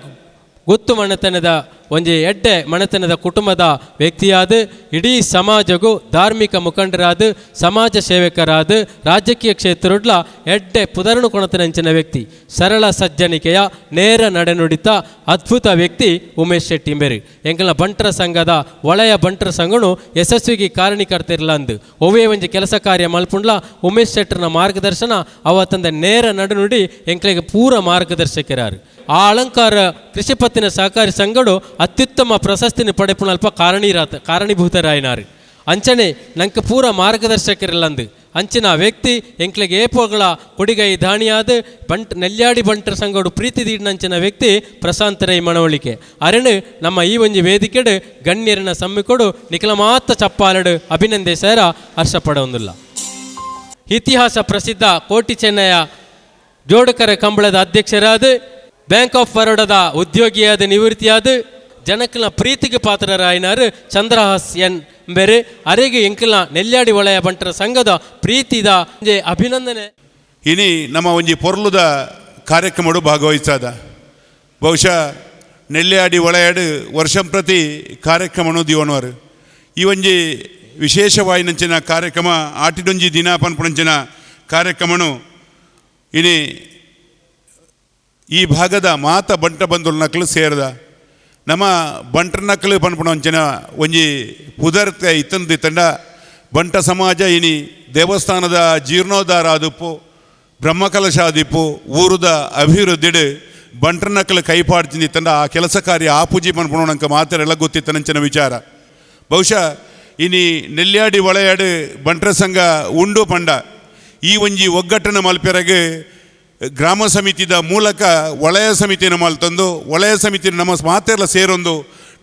ಗುತ್ತು ಮನೆತನದ ಒಂಜಿ ಎಡ್ಡೆ ಮನೆತನದ ಕುಟುಂಬದ ವ್ಯಕ್ತಿಯಾದ ಇಡೀ ಸಮಾಜಗೂ ಧಾರ್ಮಿಕ ಮುಖಂಡರಾದ ಸಮಾಜ ಸೇವಕರಾದ ರಾಜಕೀಯ ಕ್ಷೇತ್ರಡ್ಲ ಎಡ್ಡೆ ಪುದರನು ಕೊಣತನಂಚಿನ ವ್ಯಕ್ತಿ ಸರಳ ಸಜ್ಜನಿಕೆಯ ನೇರ ನಡೆನುಡಿತ ಅದ್ಭುತ ವ್ಯಕ್ತಿ ಉಮೇಶ್ ಶೆಟ್ಟಿ ಬೇರೆ ಎಂಕಲ್ನ ಬಂಟರ ಸಂಘದ ವಲಯ ಬಂಟರ ಸಂಘನು ಯಶಸ್ವಿಗೆ ಕಾರಣಕರ್ತಿರಲ್ಲ ಅಂದು ಒವ್ವೇ ಒಂಜಿ ಕೆಲಸ ಕಾರ್ಯ ಮಲ್ಪುಂಡ್ಲ ಉಮೇಶ್ ಶೆಟ್ಟರ್ನ ಮಾರ್ಗದರ್ಶನ ಅವತ್ತಂದ ನೇರ ನಡೆನುಡಿ ಎಂಕ್ಲೆಗೆ ಪೂರ ಮಾರ್ಗದರ್ಶಕರಾರು ಆ ಅಲಂಕಾರ ಕೃಷಿ ಪತ್ತಿನ ಸಹಕಾರಿ ಸಂಘಡು ಅತ್ಯುತ್ತಮ ಪ್ರಶಸ್ತಿನ ಪಡೆಪುಣಲ್ಪ ಕಾರಣೀಭೂತರಾಯಿನಾರು ಅಂಚನೆ ನಂಗೆ ಪೂರ ಮಾರ್ಗದರ್ಶಕರಿಲ್ಲಂದು ಅಂಚಿನ ವ್ಯಕ್ತಿ ಎಂಕ್ಲೆಗೆ ಏಪೋಗಳ ಕೊಡಿಗೈ ದಾಣಿಯಾದ ನೆಲ್ಯಾಡಿ ಬಂಟರ ಸಂಘಡು ಪ್ರೀತಿ ದೀಡ್ನಂಚಿನ ವ್ಯಕ್ತಿ ಪ್ರಶಾಂತ ರೈ ಮನವಳಿಕೆ ಅರೆನು ನಮ್ಮ ಈ ಒಂಜಿ ವೇದಿಕೆಡು ಗಣ್ಯರನ್ನ ಸಮ್ಮಿಕೊಡು ನಿಖಲ ಮಾತ ಚಪ್ಪಾಲಡು ಅಭಿನಂದಿಸಾರ ಹರ್ಷಪಡೊಂದಿಲ್ಲ. ಇತಿಹಾಸ ಪ್ರಸಿದ್ಧ ಕೋಟಿ ಚೆನ್ನಯ ಜೋಡಕರ ಕಂಬಳದ ಅಧ್ಯಕ್ಷರಾದ ಬ್ಯಾಂಕ್ ಆಫ್ ಬರೋಡದ ಉದ್ಯೋಗಿಯಾದ ನಿವೃತ್ತಿಯಾದ ಜನಕಲ್ನ ಪ್ರೀತಿಗೆ ಪಾತ್ರರಾಯಿನಾರು ಚಂದ್ರಹಾಸ್ ಎನ್ ಬೇರೆ ಅರೆಗೆ ಎಂಕಲ್ನ ನೆಲ್ಯಾಡಿ ವಲಯ ಬಂಟರ ಸಂಘದ ಪ್ರೀತಿದ ಅಭಿನಂದನೆ. ಇನಿ ನಮ್ಮ ಒಂಜಿ ಪೊರ್ಲುದ ಕಾರ್ಯಕ್ರಮಡು ಭಾಗವಹಿಸಾದ ಬಹುಶಃ ನೆಲ್ಯಾಡಿ ವಲಯಡು ವರ್ಷಂ ಪ್ರತಿ ಕಾರ್ಯಕ್ರಮನು ದಿವನವರು ಈ ಒಂಜಿ ವಿಶೇಷವಾಯಿನಂಚಿನ ಕಾರ್ಯಕ್ರಮ ಆಟಿಡೊಂಜಿ ದಿನ ಪನ್ಪುಣಂಚಿನ ಕಾರ್ಯಕ್ರಮನು ಇನಿ ಈ ಭಾಗದ ಮಾತ ಬಂಟ ಬಂಧುల ನಕಲು ಸೇರಿದ ನಮ್ಮ ಬಂಟರ ನಕಲು ಪನ್ಪುಣಂಚಿನ ಒಂಜಿ ಪುದರ್ತೆ ಇತ್ತಂದು ತಂಡ ಬಂಟ ಸಮಾಜ ಇನಿ ದೇವಸ್ಥಾನದ ಜೀರ್ಣೋದ್ಧಾರ ಆದಿಪ್ಪು ಬ್ರಹ್ಮಕಲಶ ಆದಿಪ್ಪು ಊರದ ಅಭಿವೃದ್ಧಿಡು ಬಂಟರ ನಕಲು ಕೈಪಾಡ್ತಿಂದಿ ತಂಡ ಆ ಕೆಲಸ ಕಾರ್ಯ ಆಪುಜಿ ಪನ್ಪುಣಂಕ ಮಾತೆಲ್ಲ ಗೊತ್ತಿತ್ತನಂಚಿನ ವಿಚಾರ ಬಹುಶಃ ಇನಿ ನೆಲ್ಯಾಡಿ ಒಳೆಯಾಡು ಬಂಟರ ಸಂಘ ಉಂಡು ಪಂಡ ಈ ಒಂಜಿ ಒಗ್ಗಟ್ಟನ ಮಲ್ಪೆರಗೆ ಗ್ರಾಮ ಸಮಿತಿದ ಮೂಲಕ ವಲಯ ಸಮಿತಿನ ಮಲ್ತಂದು ವಲಯ ಸಮಿತಿನ ನಮ್ಮ ಮಾತೆಲ್ಲ ಸೇರೊಂದು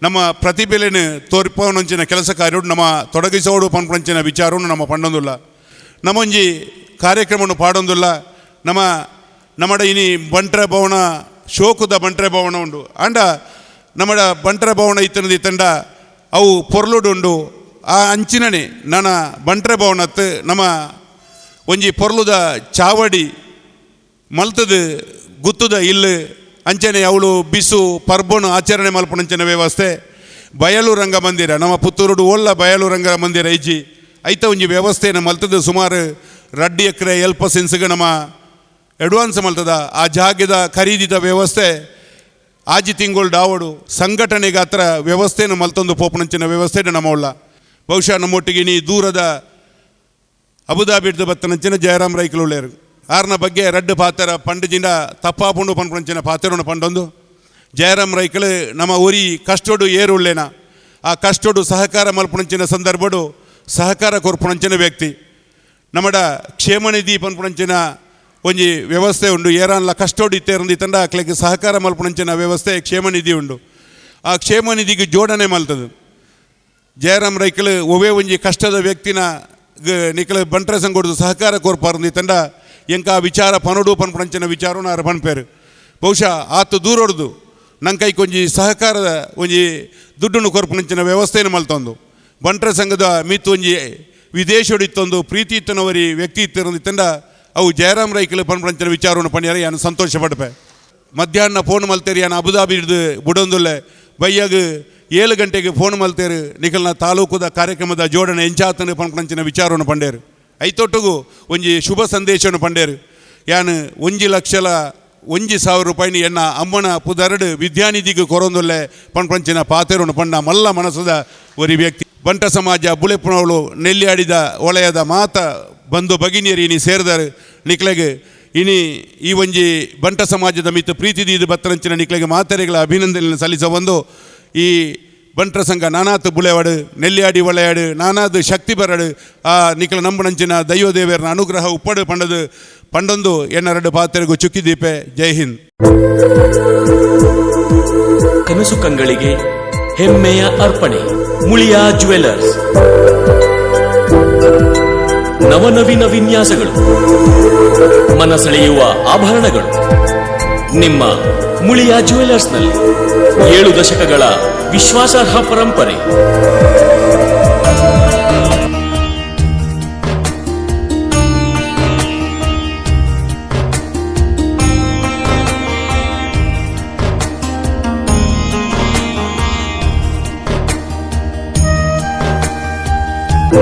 ನಮ್ಮ ಪ್ರತಿಭೆಯನ್ನು ತೋರ್ಪನಂಚಿನ ಕೆಲಸ ಕಾರ್ಯ ನಮ್ಮ ತೊಡಗಿಸೋಡು ಪನ್ಪಂಚಿನ ವಿಚಾರವನ್ನು ನಮ್ಮ ಪಂಡೊಂದುಲ್ಲ ನಮ್ಮೊಂಜಿ ಕಾರ್ಯಕ್ರಮವನ್ನು ಪಾಡೊಂದುಲ್ಲ ನಮ್ಮಡ ಇನಿ ಬಂಟ್ರ ಭವನ ಶೋಕುದ ಬಂಟ್ರ ಭವನ ಉಂಡು ಅಂಡ ನಮ್ಮಡ ಬಂಟ್ರ ಭವನ ಇತ್ತನದಿ ತಂಡ ಅವು ಪೊರ್ಲುಡುಂಡು ಆ ಅಂಚಿನನೆ ನನ್ನ ಬಂಟ್ರ ಭವನತ್ತು ನಮ್ಮ ಒಂಜಿ ಪೊರ್ಲುದ ಚಾವಡಿ ಮಲ್ತದ ಗುತ್ತದ ಇಲ್ಲು ಅಂಚನೆ ಅವಳು ಬಿಸು ಪರ್ಬನು ಆಚರಣೆ ಮಲ್ಪನಂಚಿನ ವ್ಯವಸ್ಥೆ ಬಯಲು ರಂಗ ಮಂದಿರ ನಮ್ಮ ಪುತ್ತೂರುಡು ಒಳ್ಳ ಬಯಲು ರಂಗ ಮಂದಿರ ಇಜ್ಜಿ ಐತ ಒಂಜಿ ವ್ಯವಸ್ಥೆಯನ್ನು ಮಲ್ತದ ಸುಮಾರು 2 ಎಕರೆ ಎಲ್ಪ ಸೆನ್ಸ್ಗೆ ನಮ್ಮ ಅಡ್ವಾನ್ಸ್ ಮಲ್ತದ ಆ ಜಾಗದ ಖರೀದಿದ ವ್ಯವಸ್ಥೆ ಆಜಿ ತಿಂಗಳು ಡಾವಡು ಸಂಘಟನೆಗೆ ಹತ್ರ ವ್ಯವಸ್ಥೆಯನ್ನು ಮಲ್ತೊಂದು ಪೋಪನಂಚಿನ ವ್ಯವಸ್ಥೆ ನಮ್ಮ ಉಳ್ಳ ಬಹುಶಃ ನಮ್ಮೊಟ್ಟಿಗೆ ನೀ ದೂರದ ಅಬುದಾಬಿಡ್ದು ಬತ್ತನಂಚಿನ ಜಯರಾಮ್ ರೈಕಲು ಉಳ್ಳೇರು ಆರ್ನ ಬಗ್ಗೆ ರಡ್ಡು ಪಾತ್ರ ಪಂಡಜಿಂದ ತಪ್ಪಾಪುಂಡು ಪನ್ಪಂಚಿನ ಪಾತ್ರವನ್ನು ಪಂಡೊಂದು ಜಯರಾಮ್ ರೈಕಲು ನಮ್ಮ ಊರಿ ಕಷ್ಟೋಡು ಏರು ಉಳ್ಳೇನ ಆ ಕಷ್ಟೋಡು ಸಹಕಾರ ಮಲ್ಪನಂಚಿನ ಸಂದರ್ಭಡು ಸಹಕಾರ ಕೊರ್ಪುಣಂಚಿನ ವ್ಯಕ್ತಿ ನಮ್ಮಡ ಕ್ಷೇಮನಿಧಿ ಪನ್ಪುಣಂಚಿನ ಒಂಜಿ ವ್ಯವಸ್ಥೆ ಉಂಡು ಏರಾನ್ಲ ಕಷ್ಟೋಡು ಇತ್ತೇರಂದು ತಂಡ ಅಕ್ಲೆಗೆ ಸಹಕಾರ ಮಲ್ಪನಂಚಿನ ವ್ಯವಸ್ಥೆ ಕ್ಷೇಮನಿಧಿ ಉಂಡು ಆ ಕ್ಷೇಮನಿಧಿಗೆ ಜೋಡಣೆ ಮಲ್ತದು ಜಯರಾಮ್ ರೈಕಲು ಒವೇ ಒಂಜಿ ಕಷ್ಟದ ವ್ಯಕ್ತಿನ ನಿಕಲು ಬಂಟ್ರ ಸಂಘದ ಸಹಕಾರ ಕೋರ್ಪಾರಂದಿ ತಂಡ ಎಂಕ ಆ ವಿಚಾರ ಪನೋಡು ಪನ್ಪಂಚಿನ ವಿಚಾರವನ್ನು ಅರ ಪನ್ಪೇರು ಬಹುಶಃ ಆತು ದೂರೊಡ್ದು ನಂಗೆ ಕೈಕೊಂಜಿ ಸಹಕಾರದ ಒಂಜಿ ದುಡ್ಡನ್ನು ಕೊರ್ಪುನಂಚಿನ ವ್ಯವಸ್ಥೆಯನ್ನು ಮಲ್ತೊಂದು ಬಂಟ್ರ ಸಂಘದ ಮಿತ್ತು ಒಂಜಿ ವಿದೇಶೋಡಿತ್ತೊಂದು ಪ್ರೀತಿ ಇತ್ತನವರಿ ವ್ಯಕ್ತಿ ಇತ್ತಿರಂದು ತಂಡ ಅವು ಜಯರಾಮ್ ರೈಕಲು ಪನ್ಪಂಚಿನ ವಿಚಾರವನ್ನು ಪಣ್ಯಾರ ಯಾನು ಸಂತೋಷ ಪಡ್ಪೆ ಮಧ್ಯಾಹ್ನ ಫೋನ್ ಮಲ್ತೇರಿ ಯಾನು ಅಬುದಾಬಿ ಹಿಡಿದು ಬುಡೊಂದುಲ್ಲೆ ಬೈಯಾಗ 7 ಗಂಟೆಗೆ ಫೋನ್ ಮಲ್ತೇರು ನಿಖಲ್ನ ತಾಲೂಕುದ ಕಾರ್ಯಕ್ರಮದ ಜೋಡಣೆ ಎಂಚಾತನ ಪನ್ಪಂಚಿನ ವಿಚಾರವನ್ನು ಪಂಡೇರು ಐತೊಟ್ಟಿಗೂ ಒಂಜಿ ಶುಭ ಸಂದೇಶವನ್ನು ಪಂಡೇರು ಯಾನು 1,01,000 ರೂಪಾಯಿನ ಎನ್ನ ಅಮ್ಮನ ಪುದರಡು ವಿದ್ಯಾನಿಧಿಗೆ ಕೊರೊಂದುಲ್ಲೆ ಪನ್ಪಂಚಿನ ಪಾತೆರನ್ನು ಪಂಡ ಮಲ್ಲ ಮನಸ್ಸದ ಒರಿ ವ್ಯಕ್ತಿ ಬಂಟ ಸಮಾಜ ಬುಳೆಪುಣವಳು ನೆಲ್ಲಿಯಾಡಿದ ವಲಯದ ಮಾತ ಬಂಧು ಭಗಿನಿಯರು ಇನಿ ಸೇರಿದಾರೆ ನಿಕ್ಲೆಗೆ ಇನಿ ಈ ಒಂಜಿ ಬಂಟ ಸಮಾಜದ ಮಿತ್ತು ಪ್ರೀತಿದೀದು ಬತ್ತರಂಚಿನ ನಿಕ್ಲೆಗೆ ಮಾತೆರೆಗಳ ಅಭಿನಂದನೆ ಸಲ್ಲಿಸಬಂದು ಈ ಬಂಟ್ರ ಸಂಘ ನಾನಾತ್ ಬುಳೆವಾಡು ನೆಲ್ಲಿಯಾಡಿ ಒಳೆಯಾಡು ನಾನಾದ್ ಶಕ್ತಿ ಬರಡು ಆ ನಿಖಲ ನಂಬನಂಚಿನ ದೈವದೇವರನ ಅನುಗ್ರಹ ಉಪ್ಪಡು ಪಂಡೊಂದು ಎನ್ನರಡು ಪಾತ್ರೆಗೂ ಚುಕ್ಕಿದೀಪೆ ಜೈ ಹಿಂದ್. ಕನಸು ಕಂಗಳಿಗೆ ಹೆಮ್ಮೆಯ ಅರ್ಪಣೆ ಮುಳಿಯ ಜ್ಯುವೆಲರ್ಸ್. ನವನವೀನ ವಿನ್ಯಾಸಗಳು, ಮನಸೆಳೆಯುವ ಆಭರಣಗಳು ನಿಮ್ಮ ಮುಳಿಯ ಜ್ಯುವೆಲರ್ಸ್ನಲ್ಲಿ 7 ದಶಕಗಳ ವಿಶ್ವಾಸಾರ್ಹ ಪರಂಪರೆ.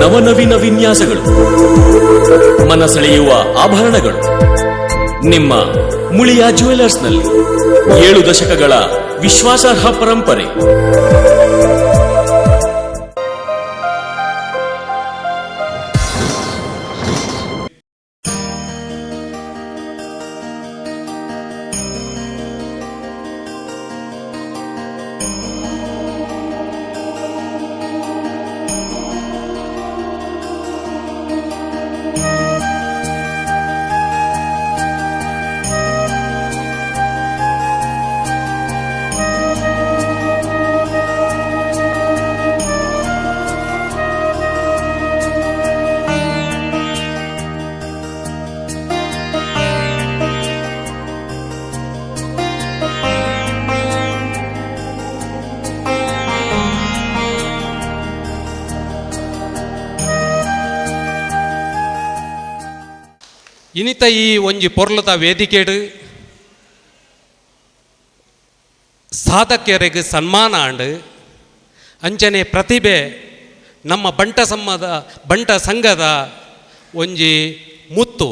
ನವನವೀನ ವಿನ್ಯಾಸಗಳು, ಮನಸೆಳೆಯುವ ಆಭರಣಗಳು ನಿಮ್ಮ ಮುಳಿಯ ಜ್ಯುವೆಲರ್ಸ್ನಲ್ಲಿ 7 ದಶಕಗಳ ವಿಶ್ವಾಸಾರ್ಹ ಪರಂಪರೆ. ಇನಿತ ಈ ಒಂಜಿ ಪೊರ್ಲದ ವೇದಿಕೆಡು ಸಾಧಕರಿಗೆ ಸನ್ಮಾನ ಆಂಡು ಅಂಚನೆ ಪ್ರತಿಭೆ ನಮ್ಮ ಬಂಟ ಸಂಘದ ಒಂಜಿ ಮುತ್ತು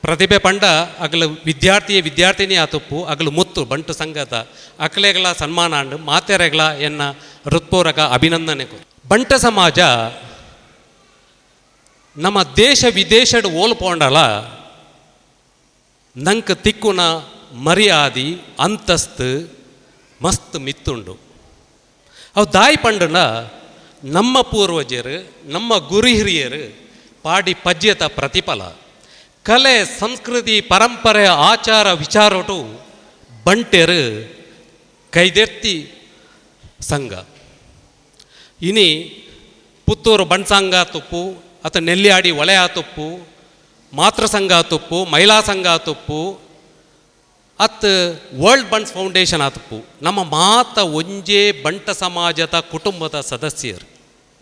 ಪ್ರತಿಭೆ ಪಂಡ ಅಗಲು ವಿದ್ಯಾರ್ಥಿನಿ ಆತುಪ್ಪು ಅಗಲು ಮುತ್ತು ಬಂಟು ಸಂಘದ ಅಕಲೆಗಳ ಸನ್ಮಾನ ಅಂಡು ಮಾತೆರೆಗಳ ಎನ್ನ ಹೃತ್ಪೂರ್ವಕ ಅಭಿನಂದನೆ. ಬಂಟ ಸಮಾಜ ನಮ್ಮ ದೇಶ ವಿದೇಶಡ್ ಓಲ್ಪೋಂಡಲ ನಂಗೆ ತಿಕ್ಕುನ ಮರ್ಯಾದಿ ಅಂತಸ್ತು ಮಸ್ತ್ ಮಿತ್ತುಂಡು. ಅವು ದಾಯಿ ಪಂಡನ ನಮ್ಮ ಪೂರ್ವಜರು ನಮ್ಮ ಗುರು ಹಿರಿಯರು ಪಾಡಿ ಪಜ್ಯತ ಪ್ರತಿಫಲ. ಕಲೆ ಸಂಸ್ಕೃತಿ ಪರಂಪರೆ ಆಚಾರ ವಿಚಾರಟು ಬಂಟೆರು ಕೈದೆರ್ತಿ ಸಂಘ. ಇನಿ ಪುತ್ತೂರು ಬಣ್ಸಂಗ ತುಪ್ಪು ಅಥವಾ ನೆಲ್ಲಿಯಾಡಿ ಒಳೆಯ ತುಪ್ಪು ಮಾತೃ ಸಂಘ ತುಪ್ಪು ಮಹಿಳಾ ಸಂಘ ತುಪ್ಪು ಅತ್ ವರ್ಲ್ಡ್ ಬಂಟ್ಸ್ ಫೌಂಡೇಶನ್ ಆತಪ್ಪು ನಮ್ಮ ಮಾತ ಒಂಜೇ ಬಂಟ ಸಮಾಜದ ಕುಟುಂಬದ ಸದಸ್ಯರು.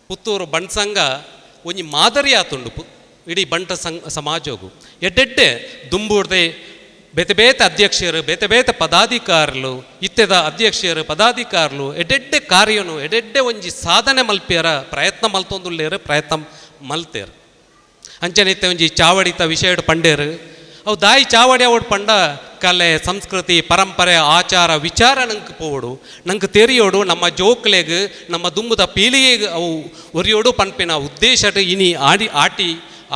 ಪುತ್ತೂರು ಬಣ್ಸಂಗ ಒಂಜಿ ಮಾದರಿ ಆತುಂಡು ಇಡೀ ಬಂಟ ಸಮಾಜಗೂ. ಎಡ್ಡೆಡ್ಡೆ ದುಂಬೂರ್ದೆ ಬೇತೆ ಬೇತೆ ಅಧ್ಯಕ್ಷರು ಬೇತೆ ಬೇತೆ ಪದಾಧಿಕಾರುలు ಇತ್ತೆದ ಅಧ್ಯಕ್ಷರು ಪದಾಧಿಕಾರುలు ಎಡ್ಡೆಡ್ಡೆ ಕಾರ್ಯನು ಎಡ್ಡೆಡ್ಡೆ ಒಂಜಿ ಸಾಧನೆ ಮಲ್ಪೇರ ಪ್ರಯತ್ನ ಮಲ್ತೊಂದುಲ್ಲೇರು ಪ್ರಯತ್ನ ಮಲ್ತೇರು. ಅಂಚನಿತ್ತೆ ಒಂಜಿ ಚಾವಡಿತ ವಿಷಯ ಪಂಡೇರು ಅವು ದಾಯಿ ಚಾವಡಿ ಅವಡು ಪಂಡ ಕಲೆ ಸಂಸ್ಕೃತಿ ಪರಂಪರೆ ಆಚಾರ ವಿಚಾರ ನಂಗೆ ಪೋಡು ನಂಗೆ ತೆರಿಯೋಡು ನಮ್ಮ ಜೋಕ್ಲೆಗ್ ನಮ್ಮ ದುಂಬುದ ಪೀಳಿಗೆಗೆ ಅವು ಒರಿಯೋಡು ಪನ್ಪಿನ ಉದ್ದೇಶ ಇನಿ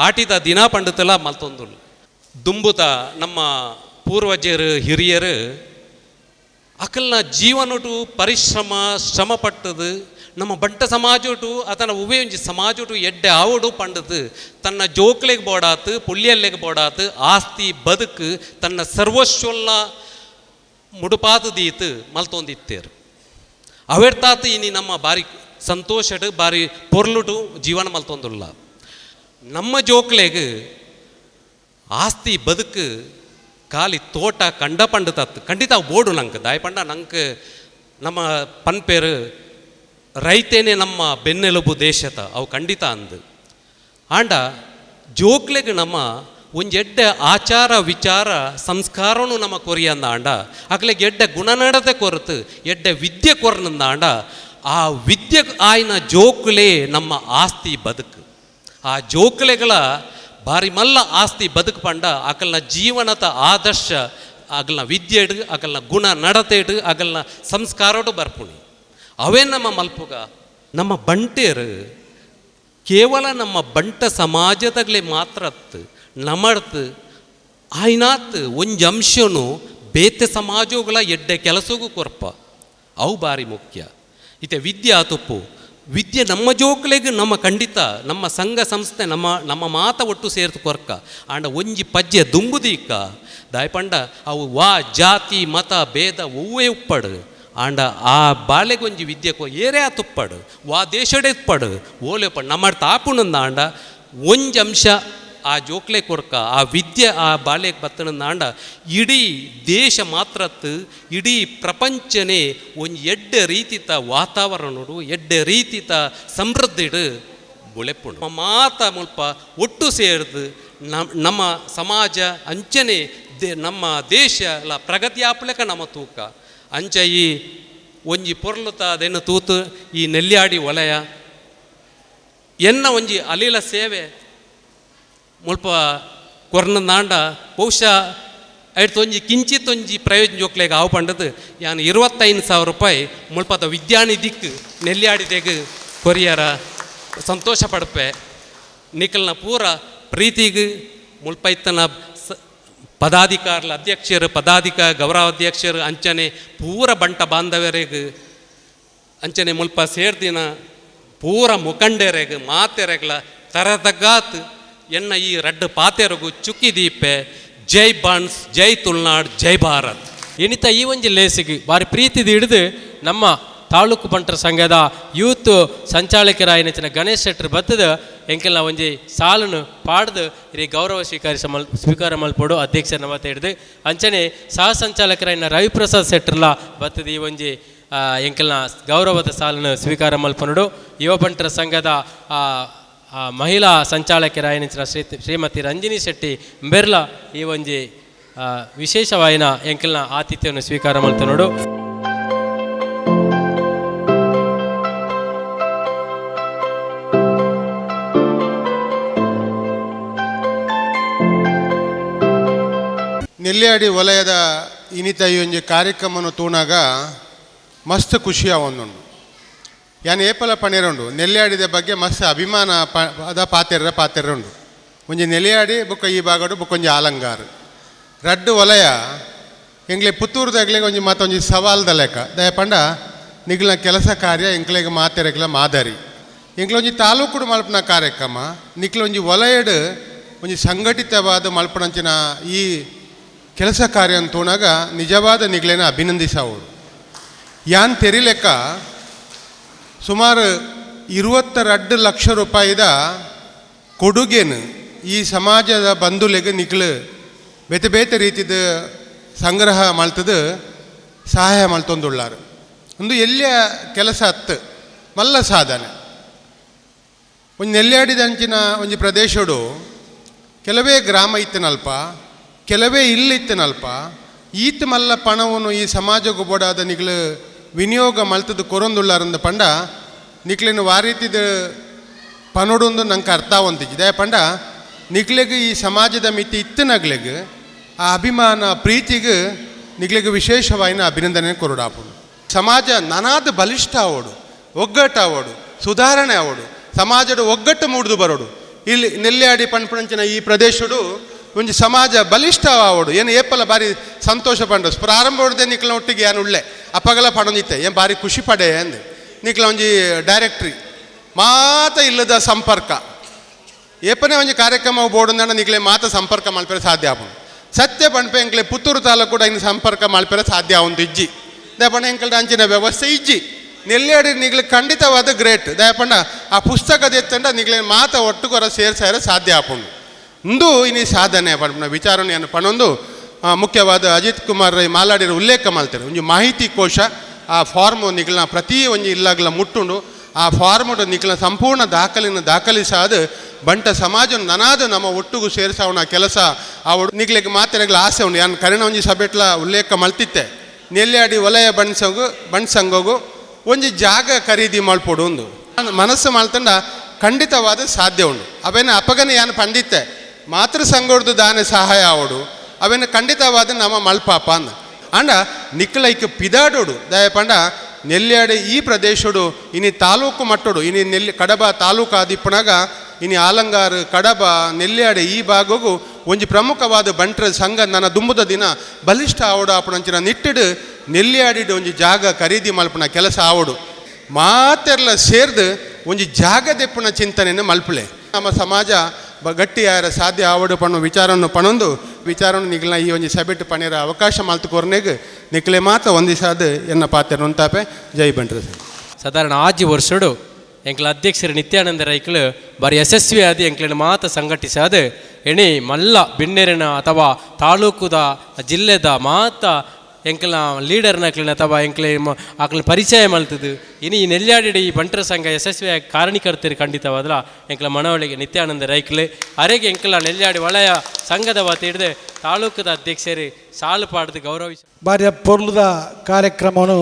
ಆಟಿದ ದಿನ ಪಂಡತಲ್ಲ ಮಲ್ತೊಂದುಲ್ಲು. ದುಂಬುತ ನಮ್ಮ ಪೂರ್ವಜರು ಹಿರಿಯರು ಅಕಲ್ನ ಜೀವನಟು ಪರಿಶ್ರಮ ಶ್ರಮ ಪಟ್ಟದು ನಮ್ಮ ಬಂಟ ಸಮಾಜಟು ಅದನ್ನ ಉವೆ ಒಂಜಿ ಸಮಾಜಟು ಎಡ್ಡೆ ಆವಡು ಪಂಡದು ತನ್ನ ಜೋಕ್ಲೆಗ್ ಬೋಡಾತು ಪುಳ್ಯಲ್ಲೆಗ್ ಬೋಡಾತು ಆಸ್ತಿ ಬದುಕು ತನ್ನ ಸರ್ವಸ್ವಲ್ಲ ಮುಡುಪಾತು ದೀತು ಮಲ್ತೊಂದಿತ್ತೇರು. ಅವೆಡ್ತಾತು ಇನಿ ನಮ್ಮ ಬಾರಿ ಸಂತೋಷಡು ಬಾರಿ ಪೊರ್ಲುಟು ಜೀವನ ಮಲ್ತೊಂದುಲ್ಲ. ನಮ್ಮ ಜೋಕ್ಲೆಗ್ ಆಸ್ತಿ ಬದುಕು ಖಾಲಿ ತೋಟ ಕಂಡ ಪಂಡು ತತ್ತು ಖಂಡಿತ ಬೋಡು ನಂಗೆ ದಾಯ ಪಂಡ ನಂಗೆ ನಮ್ಮ ಪನ್ಪೇರು ರೈತೇನೆ ನಮ್ಮ ಬೆನ್ನೆಲುಬು ದೇಶದ ಅವು ಖಂಡಿತ ಅಂದು ಆಂಡ ಜೋಕ್ಲೆಗ್ ನಮ್ಮ ಒಂಜೆಡ್ಡೆ ಆಚಾರ ವಿಚಾರ ಸಂಸ್ಕಾರನು ನಮ್ಮ ಕೊರಿಯಂದ ಆಂಡ ಅಕ್ಲೆಗೆ ಎಡ್ಡೆ ಗುಣನಡತೆ ಕೊರತು ಎಡ್ಡೆ ವಿದ್ಯೆ ಕೊರನಂದ ಆಂಡ ಆ ವಿದ್ಯೆ ಆಯ್ನ ಜೋಕ್ಲೆ ನಮ್ಮ ಆಸ್ತಿ ಬದುಕು. ಆ ಜೋಕ್ಲೆಗಳ ಬಾರಿ ಮಲ್ಲ ಆಸ್ತಿ ಬದುಕು ಪಂಡ ಅಕಲ್ನ ಜೀವನದ ಆದರ್ಶ ಅಗಲ್ನ ವಿದ್ಯೆಡು ಅಗಲ್ನ ಗುಣ ನಡತೆಡು ಅಗಲ್ನ ಸಂಸ್ಕಾರಡು ಬರ್ಪುಣಿ ಅವೇ ನಮ್ಮ ಮಲ್ಪುಗ. ನಮ್ಮ ಬಂಟೇರು ಕೇವಲ ನಮ್ಮ ಬಂಟ ಸಮಾಜದಾಗಲೇ ಮಾತ್ರತ್ತು ನಮಡ್ತು ಆಯ್ನಾತ್ ಒಂಜಿ ಅಂಶನು ಬೇತೆ ಸಮಾಜಗಳ ಎಡ್ಡೆ ಕೆಲಸಗೂ ಕೊರ್ಪ ಅವು ಬಾರಿ ಮುಖ್ಯ. ಇತ್ತೆ ವಿದ್ಯೆ ಆತುಪ್ಪು ವಿದ್ಯೆ ನಮ್ಮ ಜೋಕ್ಲೆಗ್ ನಮ್ಮ ಖಂಡಿತ ನಮ್ಮ ಸಂಘ ಸಂಸ್ಥೆ ನಮ್ಮ ಮಾತ ಒಟ್ಟು ಸೇರ್ತು ಕೊರ್ಕ ಆಂಡ ಒಂಜಿ ಪಜ್ಜೆ ದುಂಬುದೀಕ ದಾಯ್ಪಂಡ ಅವು ವಾ ಜಾತಿ ಮತ ಭೇದ ಒವ್ವೇ ಉಪ್ಪಡು ಆಂಡ ಆ ಬಾಳೆಗೊಂಜಿ ವಿದ್ಯೆ ಏರೇ ತುಪ್ಪಡು ವಾ ದೇಶಡೆ ಉಪ್ಪಡು ಓಲೆ ಉಪ್ಪಡು ನಮ್ಮ ತಾಪುನಂದ ಆಂಡ ಒಂಜಿ ಅಂಶ ಆ ಜೋಕ್ಲೆ ಕೊರ್ಕ ಆ ವಿದ್ಯೆ ಆ ಬಾಳೆಗೆ ಬತ್ತನಂದ ಆಂಡ ಇಡೀ ದೇಶ ಮಾತ್ರತ್ತು ಇಡೀ ಪ್ರಪಂಚನೇ ಒಂಜಿ ಎಡ್ಡೆ ರೀತಿತ ವಾತಾವರಣಡು ಎಡ್ಡೆ ರೀತಿತ ಸಮೃದ್ಧಿಡು ಬುಳೆಪುಂಡು. ನಮ್ಮ ಮಾತ ಮುಲ್ಪ ಒಟ್ಟು ಸೇರಿದು ನಮ್ಮ ಸಮಾಜ ಅಂಚನೆ ನಮ್ಮ ದೇಶ ಎಲ್ಲ ಪ್ರಗತಿ ಆಪ್ಲೆಕ ನಮ್ಮ ತೂಕ ಅಂಚ ಈ ಒಂಜಿ ಪೊರ್ಲುತ ಅದನ್ನು ತೂತು ಈ ನೆಲ್ಲಿಯಾಡಿ ವಲಯ ಎನ್ನ ಒಂಜಿ ಅಲೀಲ ಸೇವೆ ಮುಲ್ಪ ಕೊರ್ನಂದಾಂಡ ಬಹುಶಃ ಐಡ್ತೊಂಜಿ ಕಿಂಚಿತ್ತೊಂಜಿ ಪ್ರಯೋಜನ ಜೋಕ್ಲೆಗೆ ಆವು ಪಂಡದು ಯಾನು 25,000 ರೂಪಾಯಿ ಮುಲ್ಪದ ವಿದ್ಯಾನಿಧಿಕ್ ನೆಲ್ಲಿಯಾಡಿದೆಗ್ ಕೊರಿಯರ ಸಂತೋಷ ಪಡಪೆ ನಿಖಲ್ನ ಪೂರ ಪ್ರೀತಿಗೆ ಮುಲ್ಪ ಇತ್ತನ ಪದಾಧಿಕಾರಲ ಅಧ್ಯಕ್ಷರು ಗೌರವಾಧ್ಯಕ್ಷರು ಅಂಚನೆ ಪೂರ ಬಂಟ ಬಾಂಧವ್ಯರೆಗೆ ಅಂಚನೆ ಮುಲ್ಪ ಸೇರ್ದಿನ ಪೂರ ಮುಖಂಡೆರೆಗೆ ಮಾತೆರೆಗ್ಲ ತರದಗಾತ್ ಎನ್ನ ಈ ರಡ್ಡು ಪಾತೆರಗು ಚುಕ್ಕಿ ದೀಪೆ ಜೈ ಬನ್ಸ್ ಜೈ ತುಳ್ನಾಡ್ ಜೈ ಭಾರತ್ ಎನಿತ ಈ ಒಂಜಿ ಲೇಸಿಗೆ ಬಾರಿ ಪ್ರೀತಿದು ಹಿಡಿದು ನಮ್ಮ ತಾಲೂಕು ಬಂಟರ ಸಂಘದ ಯೂತ್ ಸಂಚಾಲಕರಾಯನಚಿನ ಗಣೇಶ್ ಶೆಟ್ಟರ್ ಬತ್ತದ ಎಂಕೆಲ್ಲ ಒಂಜಿ ಸಾಲನ್ನು ಪಾಡ್ದು ಇಲ್ಲಿ ಗೌರವ ಸ್ವೀಕಾರ ಮಲ್ಪಡು ಅಧ್ಯಕ್ಷರ ಮತ ಹಿಡಿದು ಅಂಚನೆ ಸಹ ಸಂಚಾಲಕರಾಯನ ರವಿಪ್ರಸಾದ್ ಶೆಟ್ಟರ್ಲ ಬತ್ತದ ಈ ಒಂಜಿ ಎಂಕೆಲ್ಲ ಗೌರವದ ಸಾಲನ್ನು ಸ್ವೀಕಾರ ಮಲ್ಪನಡು ಯುವ ಬಂಟರ ಸಂಘದ ಮಹಿಳಾ ಸಂಚಾಲಕರಾಯನಿಂಚಿನ ಶ್ರೀಮತಿ ರಂಜಿನಿ ಶೆಟ್ಟಿ ಬೆರ್ಲ ಈ ಒಂಜಿ ವಿಶೇಷವಾಯಿನ ಎಂಕೆಲ್ನ ಆತಿಥ್ಯವನ್ನು ಸ್ವೀಕಾರ ಮಲ್ತನೋಡು. ನೆಲ್ಯಾಡಿ ವಲಯದ ಇನಿತ ಈ ಒಂಜಿ ಕಾರ್ಯಕ್ರಮವನ್ನು ತೂಣಾಗ ಮಸ್ತ್ ಖುಷಿ ಆವೊಂದುಂಡು. ಯಾನ್ ಏಪಲ ಪಣಿರುಂಡು ನೆಲ್ಯಾಡಿದ ಬಗ್ಗೆ ಮಸ್ತ್ ಅಭಿಮಾನ ಅದ ಪಾತೆರ್ರೆ ಉಂಡು. ಒಂಜಿ ನೆಲ್ಯಾಡಿ ಬೊಕ್ಕ ಈ ಭಾಗಡು ಬೊಕ್ಕೊಂಜಿ ಆಲಂಗಾರ ರಡ್ಡು ವಲಯ ಎಂಗ್ಲೆ ಪುತ್ತೂರ್ದಾಗ್ಲಿಗೆ ಒಂಜಿ ಮತ್ತೊಂಜಿ ಸವಾಲ್ದ ಲೆಕ್ಕ ದಯ ಪಂಡ ನಿಗ್ಲ ಕೆಲಸ ಕಾರ್ಯ ಎಂಕ್ಲೆಗೆ ಮಾತೆರೆಗ್ಲ ಮಾದರಿ ಎಂಕ್ಲೊಂಜಿ ತಾಲೂಕುಡು ಮಲ್ಪನ ಕಾರ್ಯಕ್ರಮ ನಿಕ್ಲೊಂಜಿ ವಲಯಡ್ ಒಂಜಿ ಸಂಘಟಿತವಾದ ಮಲ್ಪಣಂಚಿನ ಈ ಕೆಲಸ ಕಾರ್ಯ ಅಂತೂಣಾಗ ನಿಜವಾದ ನಿಗ್ಲೇನ ಅಭಿನಂದಿಸೋಡು. ಯಾನ್ ತೆರಿಲೆಕ್ಕ ಸುಮಾರು 22 ಲಕ್ಷ ರೂಪಾಯಿದ ಕೊಡುಗೆನು ಈ ಸಮಾಜದ ಬಂಧುಲೆಗೆ ನಿಕ್ಲು ಬೇತೆ ಬೇತೆ ರೀತಿದ ಸಂಗ್ರಹ ಮಲ್ತದು ಸಹಾಯ ಮಲ್ತೊಂದುಳ್ಳಾರು. ಒಂದು ಎಲ್ಲಿಯ ಕೆಲಸ ಹತ್ತು ಮಲ್ಲ ಸಾಧನೆ ಒಂದು ನೆಲ್ಯಾಡಿದಂಚಿನ ಒಂಜಿ ಪ್ರದೇಶಡು ಕೆಲವೇ ಗ್ರಾಮ ಇತ್ತನಲ್ಪ ಕೆಲವೇ ಇಲ್ಲಿತ್ತನಲ್ಪ ಈತ ಮಲ್ಲ ಪಣವನ್ನು ಈ ಸಮಾಜಕ್ಕೆ ಬೋಡಾದ ನಿಗ್ಲು ವಿನಿಯೋಗ ಮಲ್ತದ್ದು ಕೊರೊಂದುಳ್ಳಾರಂದ ಪಂಡ ನಿಕ್ಲಿನ ವಾರೀತಿದ ಪನೊಡೊಂದು ನಂಗೆ ಅರ್ಥ ಹೊಂದಿದ್ದೆ ಪಂಡ ನಿಕ್ಲೆಗೆ ಈ ಸಮಾಜದ ಮಿತಿ ಇತ್ತನಗ್ಲೆಗೆ ಆ ಅಭಿಮಾನ ಪ್ರೀತಿಗೆ ನಿಗ್ಲೆಗೆ ವಿಶೇಷವಾಯಿನ ಅಭಿನಂದನೆ ಕೊರಡಾಪು. ಸಮಾಜ ನನಾದ ಬಲಿಷ್ಠ ಆವೋಡು ಒಗ್ಗಟ್ಟು ಆವೋಡು ಸುಧಾರಣೆ ಆವೋಡು ಸಮಾಜದ ಒಗ್ಗಟ್ಟು ಮೂಡ್ದು ಬರೋಡು. ಇಲ್ಲಿ ನೆಲ್ಯಾಡಿ ಪಂಪಣಂಚಿನ ಈ ಪ್ರದೇಶಡು ಒಂಜಿ ಸಮಾಜ ಬಲಿಷ್ಠ ಆವೋಡು ಏನು ಏಪಲ ಬಾರಿ ಸಂತೋಷ ಪಂಡು ಪ್ರಾರಂಭ ಹೊಡೆದೆ ನಿಕ್ಲ ಒಟ್ಟಿಗೆ ಏನು ಉಳ್ಳೆ ಅಪ್ಪಗಲ ಪಡೊಂದಿತ್ತೆ ಏನು ಬಾರಿ ಖುಷಿ ಪಡೆ ಅಂದೆ ನಿಕ್ಲ ಒಂಜಿ ಡೈರೆಕ್ಟ್ರಿ ಮಾತ ಇಲ್ಲದ ಸಂಪರ್ಕ ಏಪನೇ ಒಂಜಿ ಕಾರ್ಯಕ್ರಮ ಬೋರ್ಡ್ ನಿಕ್ಲೆ ಮಾತ ಸಂಪರ್ಕ ಮಲ್ಪರೆ ಸಾಧ್ಯ ಆಪುಂಡು. ಸತ್ಯ ಪಂಪೆ ಎಂಕ್ಲೆ ಪುತ್ತೂರು ತಾಲೂಕು ಕೂಡ ಇನ್ನು ಸಂಪರ್ಕ ಮಲ್ಪರೆ ಸಾಧ್ಯ ಆವಂತು ಇಜ್ಜಿ ದಯಪಂಡ ಎಂಕಲ್ಡ ಅಂಚಿನ ವ್ಯವಸ್ಥೆ ಇಜ್ಜಿ ನೆಲ್ಯಾಡಿ ನಿಗ್ಲೆ ಖಂಡಿತವಾದ ಗ್ರೇಟ್ ದಯಪಂಡ ಆ ಪುಸ್ತಕದ ಎತ್ತಂಡ ನಿಗ್ಲೆ ಮಾತ ಒಟ್ಟುಗೊರ ಸೇರ್ಸಾರ ಸಾಧ್ಯ ಆಪುಂಡು. ಇಂದು ಇನಿ ಸಾಧನೆ ಪಂಪನ ವಿಚಾರಣೆಯನ್ನು ಪಣೊಂದು ಮುಖ್ಯವಾದ ಅಜಿತ್ ಕುಮಾರ್ ರೈ ಮಾಲಾಡಿರ ಉಲ್ಲೇಖ ಮಾಡ್ತಾರೆ. ಒಂಜಿ ಮಾಹಿತಿ ಕೋಶ ಆ ಫಾರ್ಮ್ ನಿಗ್ಲನ ಪ್ರತಿ ಒಂಜಿ ಇಲ್ಲಾಗ್ಲ ಮುಟ್ಟುಂಡು ಆ ಫಾರ್ಮಡು ನಿಕ್ಲ ಸಂಪೂರ್ಣ ದಾಖಲಿಸಾದ ಬಂಟ ಸಮಾಜ ನನಾದ ನಮ್ಮ ಒಟ್ಟಿಗೂ ಸೇರಿಸೋಣ ಕೆಲಸ ಆ ನಿಗ್ಲಿಗೆ ಮಾತೆರೆಗ್ಲ ಆಸೆ ಉಂಡು. ಯಾನು ಕರಿಣ ಒಂಜಿ ಸಭೆಟ್ಲ ಉಲ್ಲೇಖ ಮಲ್ತಿತ್ತೆ ನೆಲ್ಯಾಡಿ ವಲಯ ಬಣ್ಸಂಗೋಗು ಒಂಜಿ ಜಾಗ ಖರೀದಿ ಮಲ್ಪೊಡು ಒಂದು ಮನಸ್ಸು ಮಲ್ತಂಡ ಖಂಡಿತವಾದ ಸಾಧ್ಯ ಉಂಡು. ಅವೇನು ಅಪಗನ ಯಾನು ಪಂಡಿತ್ತೆ ಮಾತೃ ಸಂಘೋಡ್ದು ದಾನೆ ಸಹಾಯ ಆವೋಡು ಅವೇನು ಖಂಡಿತವಾದ ನಮ್ಮ ಮಲ್ಪಾಪ ಅಂದ ಅಂಡ ನಿಕ್ಲೈಕ್ ಪಿದಾಡೋಡು ದಯ ಪಂಡ ನೆಲ್ಯಾಡಿ ಈ ಪ್ರದೇಶಡು ಇನಿ ತಾಲೂಕು ಮಟ್ಟಡು ಇನಿ ಕಡಬ ತಾಲೂಕು ಆದಿಪ್ಪನಾಗ ಇನಿ ಆಲಂಗಾರು ಕಡಬ ನೆಲ್ಯಾಡಿ ಈ ಭಾಗಗೂ ಒಂಜಿ ಪ್ರಮುಖವಾದ ಬಂಟ್ರ ಸಂಘ ನನ್ನ ದುಂಬುದ ದಿನ ಬಲಿಷ್ಠ ಆವಡು ಆಪಣಂಚಿನ ನಿಟ್ಟಿಡು ನೆಲ್ಯಾಡಿಡು ಒಂಜಿ ಜಾಗ ಖರೀದಿ ಮಲ್ಪನ ಕೆಲಸ ಆವಡು ಮಾತೆರ್ಲ ಸೇರ್ದು ಒಂಜಿ ಜಾಗ ದೆಪ್ಪನ ಚಿಂತನೆಯನ್ನು ಮಲ್ಪಲೆ ನಮ್ಮ ಸಮಾಜ ಗಟ್ಟಿಯಾರ ಸಾಧ್ಯ ಆವಡು ಪಣ್ಣು ವಿಚಾರವನ್ನು ಪಣೊಂದು ವಿಚಾರವನ್ನು ನಿಗ್ಲ ಈ ಒಂಜಿ ಸಭೆಟ್ಟು ಪಣಿರ ಅವಕಾಶ ಮಲ್ತುಕೊರ್ನೆಗ್ ನಿಕ್ಲೆ ಮಾತ ಒಂದಿಸಾದ ಎನ್ನ ಪಾತ್ರ ಉಂತಾಪೆ ಜೈ ಬಂಟ್ರ ಸಾಧಾರಣ ಆಜಿ ವರ್ಷಡು ಎಂಕ್ಲ ಅಧ್ಯಕ್ಷರು ನಿತ್ಯಾನಂದ ರೈಕ್ಲು ಬಾರಿ ಯಶಸ್ವಿಯಾದ ಎಂಕ್ಲಿನ ಮಾತ ಸಂಘಟಿಸಾದ ಎಣಿ ಮಲ್ಲ ಬಿನ್ನೆರಿನ ಅಥವಾ ತಾಲೂಕುದ ಜಿಲ್ಲೆದ ಮಾತ ಎಂಕ್ಲ ಲೀಡರ್ನಕ್ಲಿನ ಅಥವಾ ಎಂಕ್ಲೆ ಆಕ್ಲ ಪರಿಚಯ ಮಲ್ತದು ಇನ್ನು ಈ ನೆಲ್ಯಾಡಿ ಈ ಬಂಟರ ಸಂಘ ಯಶಸ್ವಿಯಾಗಿ ಕಾರಣೀಕರ್ತರು ಖಂಡಿತವಾದ್ರ ಎಂಕ್ಲ ಮನವಳಿಗೆ ನಿತ್ಯಾನಂದ ರೈಕ್ಲೆ ಅರೆಗೆ ಎಂಕ್ಲ ನೆಲ್ಯಾಡಿ ವಲಯ ಸಂಘದ ವತಿ ಹಿಡಿದು ತಾಲೂಕದ ಅಧ್ಯಕ್ಷರು ಸಾಲು ಪಾಡ್ದು ಗೌರವಿಸ ಬಾರಿಯ ಪೊರ್ಲುದ ಕಾರ್ಯಕ್ರಮವನ್ನು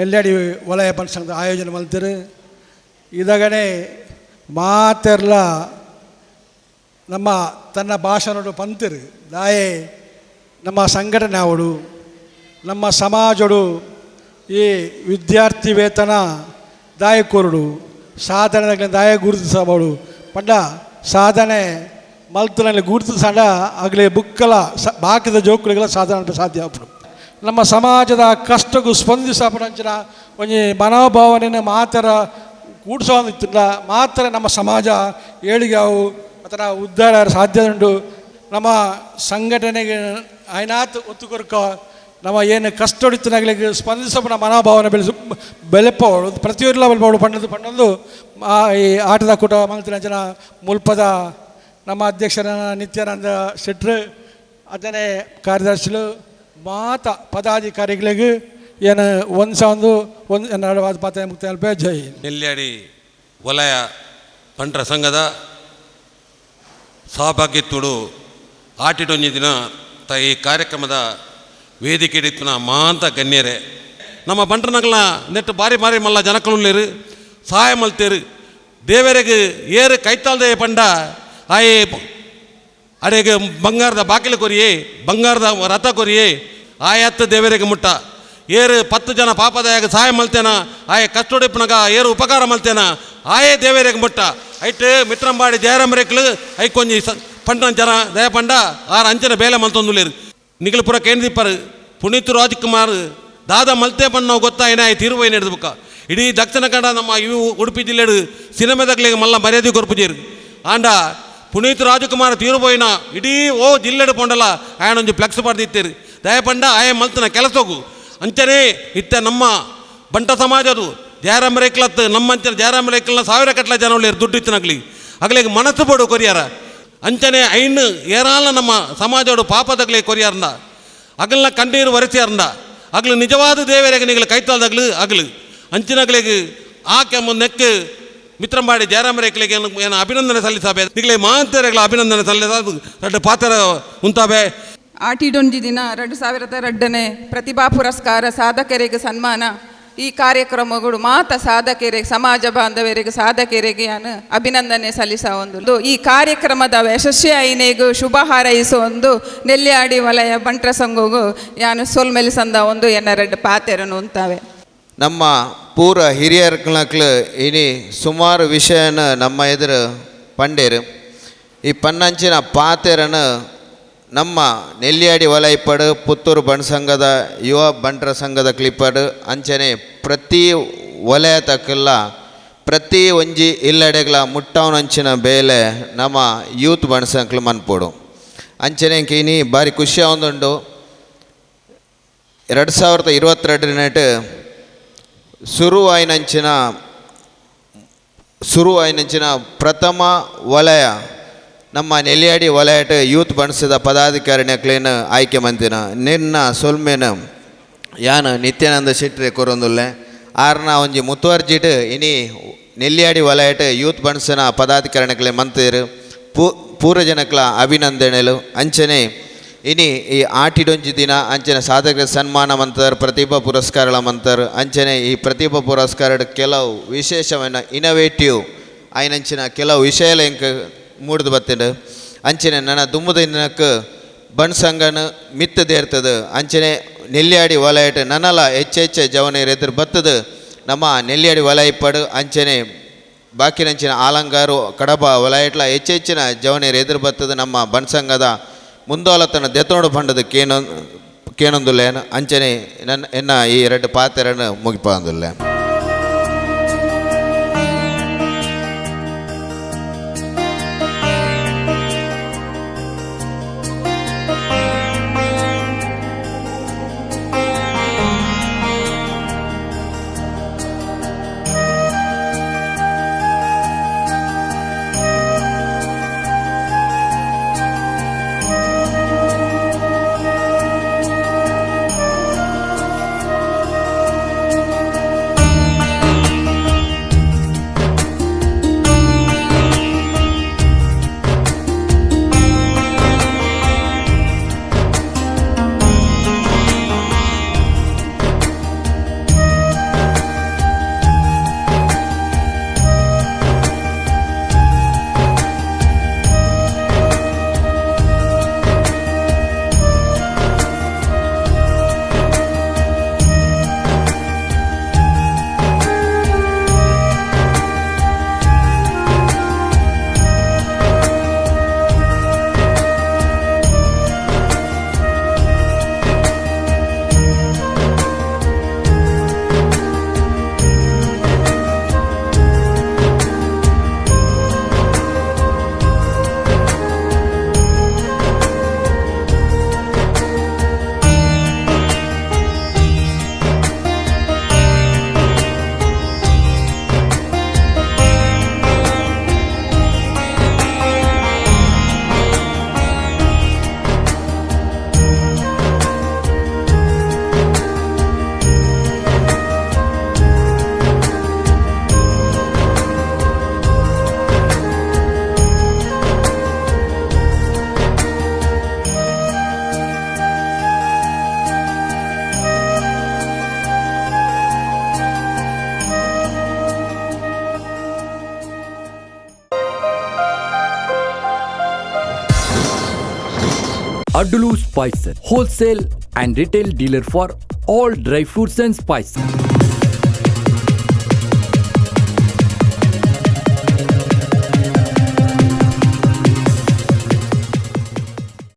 ನೆಲ್ಯಾಡಿ ವಲಯ ಬಂಟ ಸಂಘದ ಆಯೋಜನೆ ಮಲ್ತಿರು ಇದಾಗನೇ ಮಾತೆರ್ಲ ನಮ್ಮ ತನ್ನ ಭಾಷಣಡು ಪಂತಿರು ದಾಯೆ ನಮ್ಮ ಸಂಘಟನೆ ಆವಡು ನಮ್ಮ ಸಮಾಜಡು ಈ ವಿದ್ಯಾರ್ಥಿ ವೇತನ ದಾಯ ಕೊರಡು ಸಾಧನೆ ದಾಯ ಗುರುತಿಸಬಹುದು ಪಂಡ ಸಾಧನೆ ಮಲ್ತನಲ್ಲಿ ಗುರುತಿಸಂಡ ಆಗಲೇ ಬುಕ್ಕಲ ಬಾಕಿದ ಜೋಕುಗಳಿಗೆಲ್ಲ ಸಾಧನೆ ಸಾಧ್ಯ ಆಗ್ಬಿಡು. ನಮ್ಮ ಸಮಾಜದ ಕಷ್ಟಗೂ ಸ್ಪಂದಿಸಪಡಂಚಿನ ಒಂಜಿ ಮನೋಭಾವನೆಯನ್ನು ಮಾತರ ಕೂಡಿಸೋದಿತ್ತಿಲ್ಲ ಮಾತ್ರ ನಮ್ಮ ಸಮಾಜ ಏಳಿಗೆ ಅವು ಅಥವಾ ಉದ್ಧಾರ ಸಾಧ್ಯ ಉಂಟು. ನಮ್ಮ ಸಂಘಟನೆಗೆ ಐನಾತ್ ಒತ್ತು ಕೊರಕ ನಮ್ಮ ಏನು ಕಷ್ಟ ಹೊಡಿತನಾಗಲಿಕ್ಕೆ ಸ್ಪಂದಿಸೋಣ ಮನೋಭಾವನೆ ಬೆಳೆಪೋಳು ಪ್ರತಿಯೊಂದು ಬೆಳೆಪೋಳು ಪಣ್ಣೊಂದು ಈ ಆಟದ ಕೂಟ ಮಂಗತಿನ ಜನ ಮುಲ್ಪದ ನಮ್ಮ ಅಧ್ಯಕ್ಷರ ನಿತ್ಯಾನಂದ ಶೆಟ್ರು ಅದನ್ನೇ ಕಾರ್ಯದರ್ಶಿಗಳು ಮಾತ ಪದಾಧಿಕಾರಿಗಳಿಗೆ ಏನು ಒಂದು ನಡವಾದ ಪಾತ್ರ ಮುಕ್ತ ಅಲ್ಪ ಜೈ ನೆಲ್ಯಾಡಿ ವಲಯ ಬಂಟ್ರ ಸಂಘದ ಸಹಭಾಗಿತ್ವಡು ಆಟಿಟೊಂಜಿ ದಿನ ಈ ಕಾರ್ಯಕ್ರಮದ ವೇದಿಕೆ ಇಡಿತ್ತಿನ ಮಾಂತ ಗಣ್ಯರೇ ನಮ್ಮ ಬಂಟ್ರನಗಲ ನೆಟ್ಟು ಬಾರಿ ಬಾರಿ ಮಲ್ಲ ಜನಕಲು ಸಹಾಯ ಮಲ್ತೇರು ದೇವರಿಗೆ ಏರು ಕೈತಾಲ್ದೆ ಪಂಡ ಆಯೇ ಅಡೆಗೆ ಬಂಗಾರದ ಬಾಗಿಲು ಕೊರಿಯೇ, ಬಂಗಾರದ ರಥ ಕೊರಿಯೇ, ಆಯತ್ತು ದೇವರಿಗೆ ಮುಟ್ಟ ಏರು 10 ಜನ ಪಾಪದಾಯಾಗ ಸಹಾಯ ಮಲ್ತೇನ, ಆಯ ಕಷ್ಟೊಡಿಪ್ಪನಾಗ ಏರು ಉಪಕಾರ ಮಲ್ತೇನ, ಆಯೇ ದೇವರಿಗೆ ಮುಟ್ಟ ಐಟ್ ಮಿತ್ರಂಬಾಡಿ ಜಯರಾಮ್ ರೇಕ್ಲು ಐಕೊಂಜಿ ಪಂಡ ಜನ ದಯ ಪಂಡ ಆರು ಅಂಚನ ಬೇಲೆ ಮಲ್ತೊಂದುಲೇರು ನಿಗಲು ಪುರ ಕೇಂದ್ರಿಪ್ಪರು ಪುನೀತ್ ರಾಜ್ಕುಮಾರ್ ದಾದ ಮಲ್ತೆ ಪಣ್ಣ ನಾವು ಗೊತ್ತಾಯಿನ ತೀರುವೈ ನಡೆದ್ಬೇಕ ಇಡೀ ದಕ್ಷಿಣ ಕನ್ನಡ ನಮ್ಮ ಇವು ಉಡುಪಿ ಜಿಲ್ಲೆಡು ಸಿನಿಮಾದಾಗಲಿಗೆ ಮಲ್ಲ ಮರ್ಯಾದೆ ಕೊರ್ಪುಜೇರು ಆಂಡ ಪುನೀತ್ ರಾಜ್ಕುಮಾರ್ ತೀರುವೈನ ಇಡೀ ಓ ಜಿಲ್ಲೆಡು ಪೊಂಡಲ್ಲ ಆಯನೊಂದು ಫ್ಲೆಕ್ಸ್ ಪಡೆದಿತ್ತೇರು ದಯ ಪಂಡ ಆಯ ಮಲ್ತನ ಕೆಲಸ ಹೋಗು ಅಂಚನೆ ಇತ್ತ ನಮ್ಮ ಬಂಟ ಸಮಾಜದು ಜಯರಾಮ್ ರೇಕ್ಲತ್ ನಮ್ಮಂಚನ ಜಯರಾಮ್ ರೇಕ್ಲನ 1000 ಕಟ್ಲ ಜನ ಉಳ್ಳೇರು ದುಡ್ಡು ಇತ್ತನಾಗ್ಲಿ ಅಗ್ಲಿಗೆ ಮನಸ್ಸು ಬೋಡು ಕೊರಿಯಾರ ಅಂಚನೆ ಐನು ಏರಾಳ ನಮ್ಮ ಸಮಾಜೋಡು ಪಾಪದಾಗಲಿ ಕೊರಿಯಾರ್ದ ಅಗಲ್ನ ಕಣ್ಣೀರು ಒರೆಸಿಯಾರ್ದ ಅಗ್ಲು ನಿಜವಾದ ದೇವರಿಗೆ ನಿಗಲು ಕೈತಾಲ್ದಾಗ್ಲು ಅಗ್ಲು ಅಂಚಿನಗ್ಲಿಗೆ ಆಕೆ ನೆಕ್ಕು ಮಿತ್ರಂಬಾಡಿ ಜಯರಾಮ್ ರೇಕ್ಲಿಗೆ ಏನು ಅಭಿನಂದನೆ ಸಲ್ಲಿಸಬೇ ನಿಗಲೇ ಮಾಂತರೆಗಳ ಅಭಿನಂದನೆ ಸಲ್ಲಿಸ ದೊಡ್ಡ ಪಾತ್ರ ಉಂತಾಬೆ ಆಟಿಡೊಂಜಿ ದಿನ 2002ನೇ ಪ್ರತಿಭಾ ಪುರಸ್ಕಾರ ಸಾಧಕರಿಗೆ ಸನ್ಮಾನ ಈ ಕಾರ್ಯಕ್ರಮಗಳು ಮಾತ ಸಾಧಕರಿಗೆ ಸಮಾಜ ಬಾಂಧವರಿಗೆ ಸಾಧಕರಿಗೆ ನಾನು ಅಭಿನಂದನೆ ಸಲ್ಲಿಸ ಒಂದು ಈ ಕಾರ್ಯಕ್ರಮದ ಯಶಸ್ವಿ ಐನೆಗೂ ಶುಭ ಹಾರೈಸೋ ಒಂದು ನೆಲ್ಯಾಡಿ ವಲಯ ಬಂಟ್ರ ಸಂಘಗೂ ನಾನು ಸೋಲ್ಮೆಲಿಸಂದ ಒಂದು ಎನ್ನ ಪಾತೆರನು ಉಂತಾವೆ ನಮ್ಮ ಪೂರ ಹಿರಿಯರ್ಕ್ಲಕ್ಲು ಇನಿ ಸುಮಾರು ವಿಷಯನ ನಮ್ಮ ಎದುರು ಪಂಡೇರು ಈ ಪನ್ನಂಚಿನ ಪಾತೆರನು ನಮ್ಮ ನೆಲ್ಲಿಯಾಡಿ ವಲಯಪಡು ಪುತ್ತೂರು ಬಣ್ ಸಂಘದ ಯುವ ಬಂಟ್ರ ಸಂಘದ ಕ್ಲಿಪ್ಪಡು ಅಂಚನೆ ಪ್ರತಿ ವಲಯ ತಕ್ಕಲ್ಲ ಪ್ರತಿ ಒಂಜಿ ಇಲ್ಲಡೆಗಳ ಮುಟ್ಟವನಂಚಿನ ಬೇಲೆ ನಮ್ಮ ಯೂತ್ ಬಣ್ ಸಂಘ ಮನ್ಪೋಡು ಅಂಚನೆ ಕೀನಿ ಭಾರಿ ಖುಷಿ ಒಂದುಂಡು 2022 ಶುರುವಾಯಿನಂಚಿನ ಪ್ರಥಮ ವಲಯ ನಮ್ಮ ನೆಲ್ಲಿಯಾಡಿ ವಲಯಟ್ ಯೂತ್ ಬಣ್ಸದ ಪದಾಧಿಕಾರಿಣಕ್ಲೇನು ಆಯ್ಕೆ ಮಂತಿನ ನಿನ್ನ ಸೊಲ್ಮೇನು ಯಾನು ನಿತ್ಯಾನಂದ ಶೆಟ್ಟಿ ಕೊರೊಂದುಲ್ಲೆ ಆರ್ನ ಒಂಜಿ ಮುತುವರ್ಜಿಟ್ ಇನಿ ನೆಲ್ಲಿಯಾಡಿ ವಲಯಟ್ ಯೂತ್ ಬಣ್ಸನ ಪದಾಧಿಕಾರಿಣಕ್ಲೆ ಮಂತಿರು ಪೂರ ಜನಕ್ಲ ಅಭಿನಂದನೆಲು ಅಂಚನೆ ಇನಿ ಈ ಆಟಿಡೊಂಜಿ ದಿನ ಅಂಚನೆ ಸಾಧಕ ಸನ್ಮಾನ ಮಂತರ್ ಪ್ರತಿಭಾ ಪುರಸ್ಕಾರಗಳ ಮಂತರ್ ಅಂಚನೆ ಈ ಪ್ರತಿಭಾ ಪುರಸ್ಕಾರ ಕೆಲವು ವಿಶೇಷమైన ಇನೋವೇಟಿವ್ ಆಯ್ನಂಚಿನ ಕೆಲವು ವಿಷಯಲ ಇಂಕ ಮೂಡ್ದು ಬತ್ತಿಂಡು ಅಂಚನೆ ನನ್ನ ದುಮ್ಮದ ದಿನಕ್ಕೆ ಬಣ್ ಸಂಘನ ಮಿತ್ತದೇರ್ತದೆ ಅಂಚನೆ ನೆಲ್ಲಿಯಾಡಿ ವಲಯಟ್ ನನ್ನಲ ಹೆಚ್ಚೆಚ್ಚೆ ಜವನೀರು ಎದುರು ಬತ್ತದು ನಮ್ಮ ನೆಲ್ಲಿಯಾಡಿ ವಲಯ ಪಡು ಅಂಚನೆ ಬಾಕಿನಂಚಿನ ಆಲಂಗಾರು ಕಡಬ ವಲಯಟ್ಲ ಹೆಚ್ಚೆಚ್ಚಿನ ಜವನೀರು ಎದುರು ಬತ್ತದು ನಮ್ಮ ಬಣ್ ಸಂಘದ ಮುಂದೋಲತನ ದೆತ್ತೋಡು ಪಂಡದು ಕೇನೊಂದುಲ್ಲೇನು ಅಂಚನೆ ಎನ್ನ ಈ 2 ಪಾತೆರನ್ನು ಮುಗಿಪಂದುಲ್ಲೆ Adulu Spices, wholesale and retail dealer for all dry fruits and spices.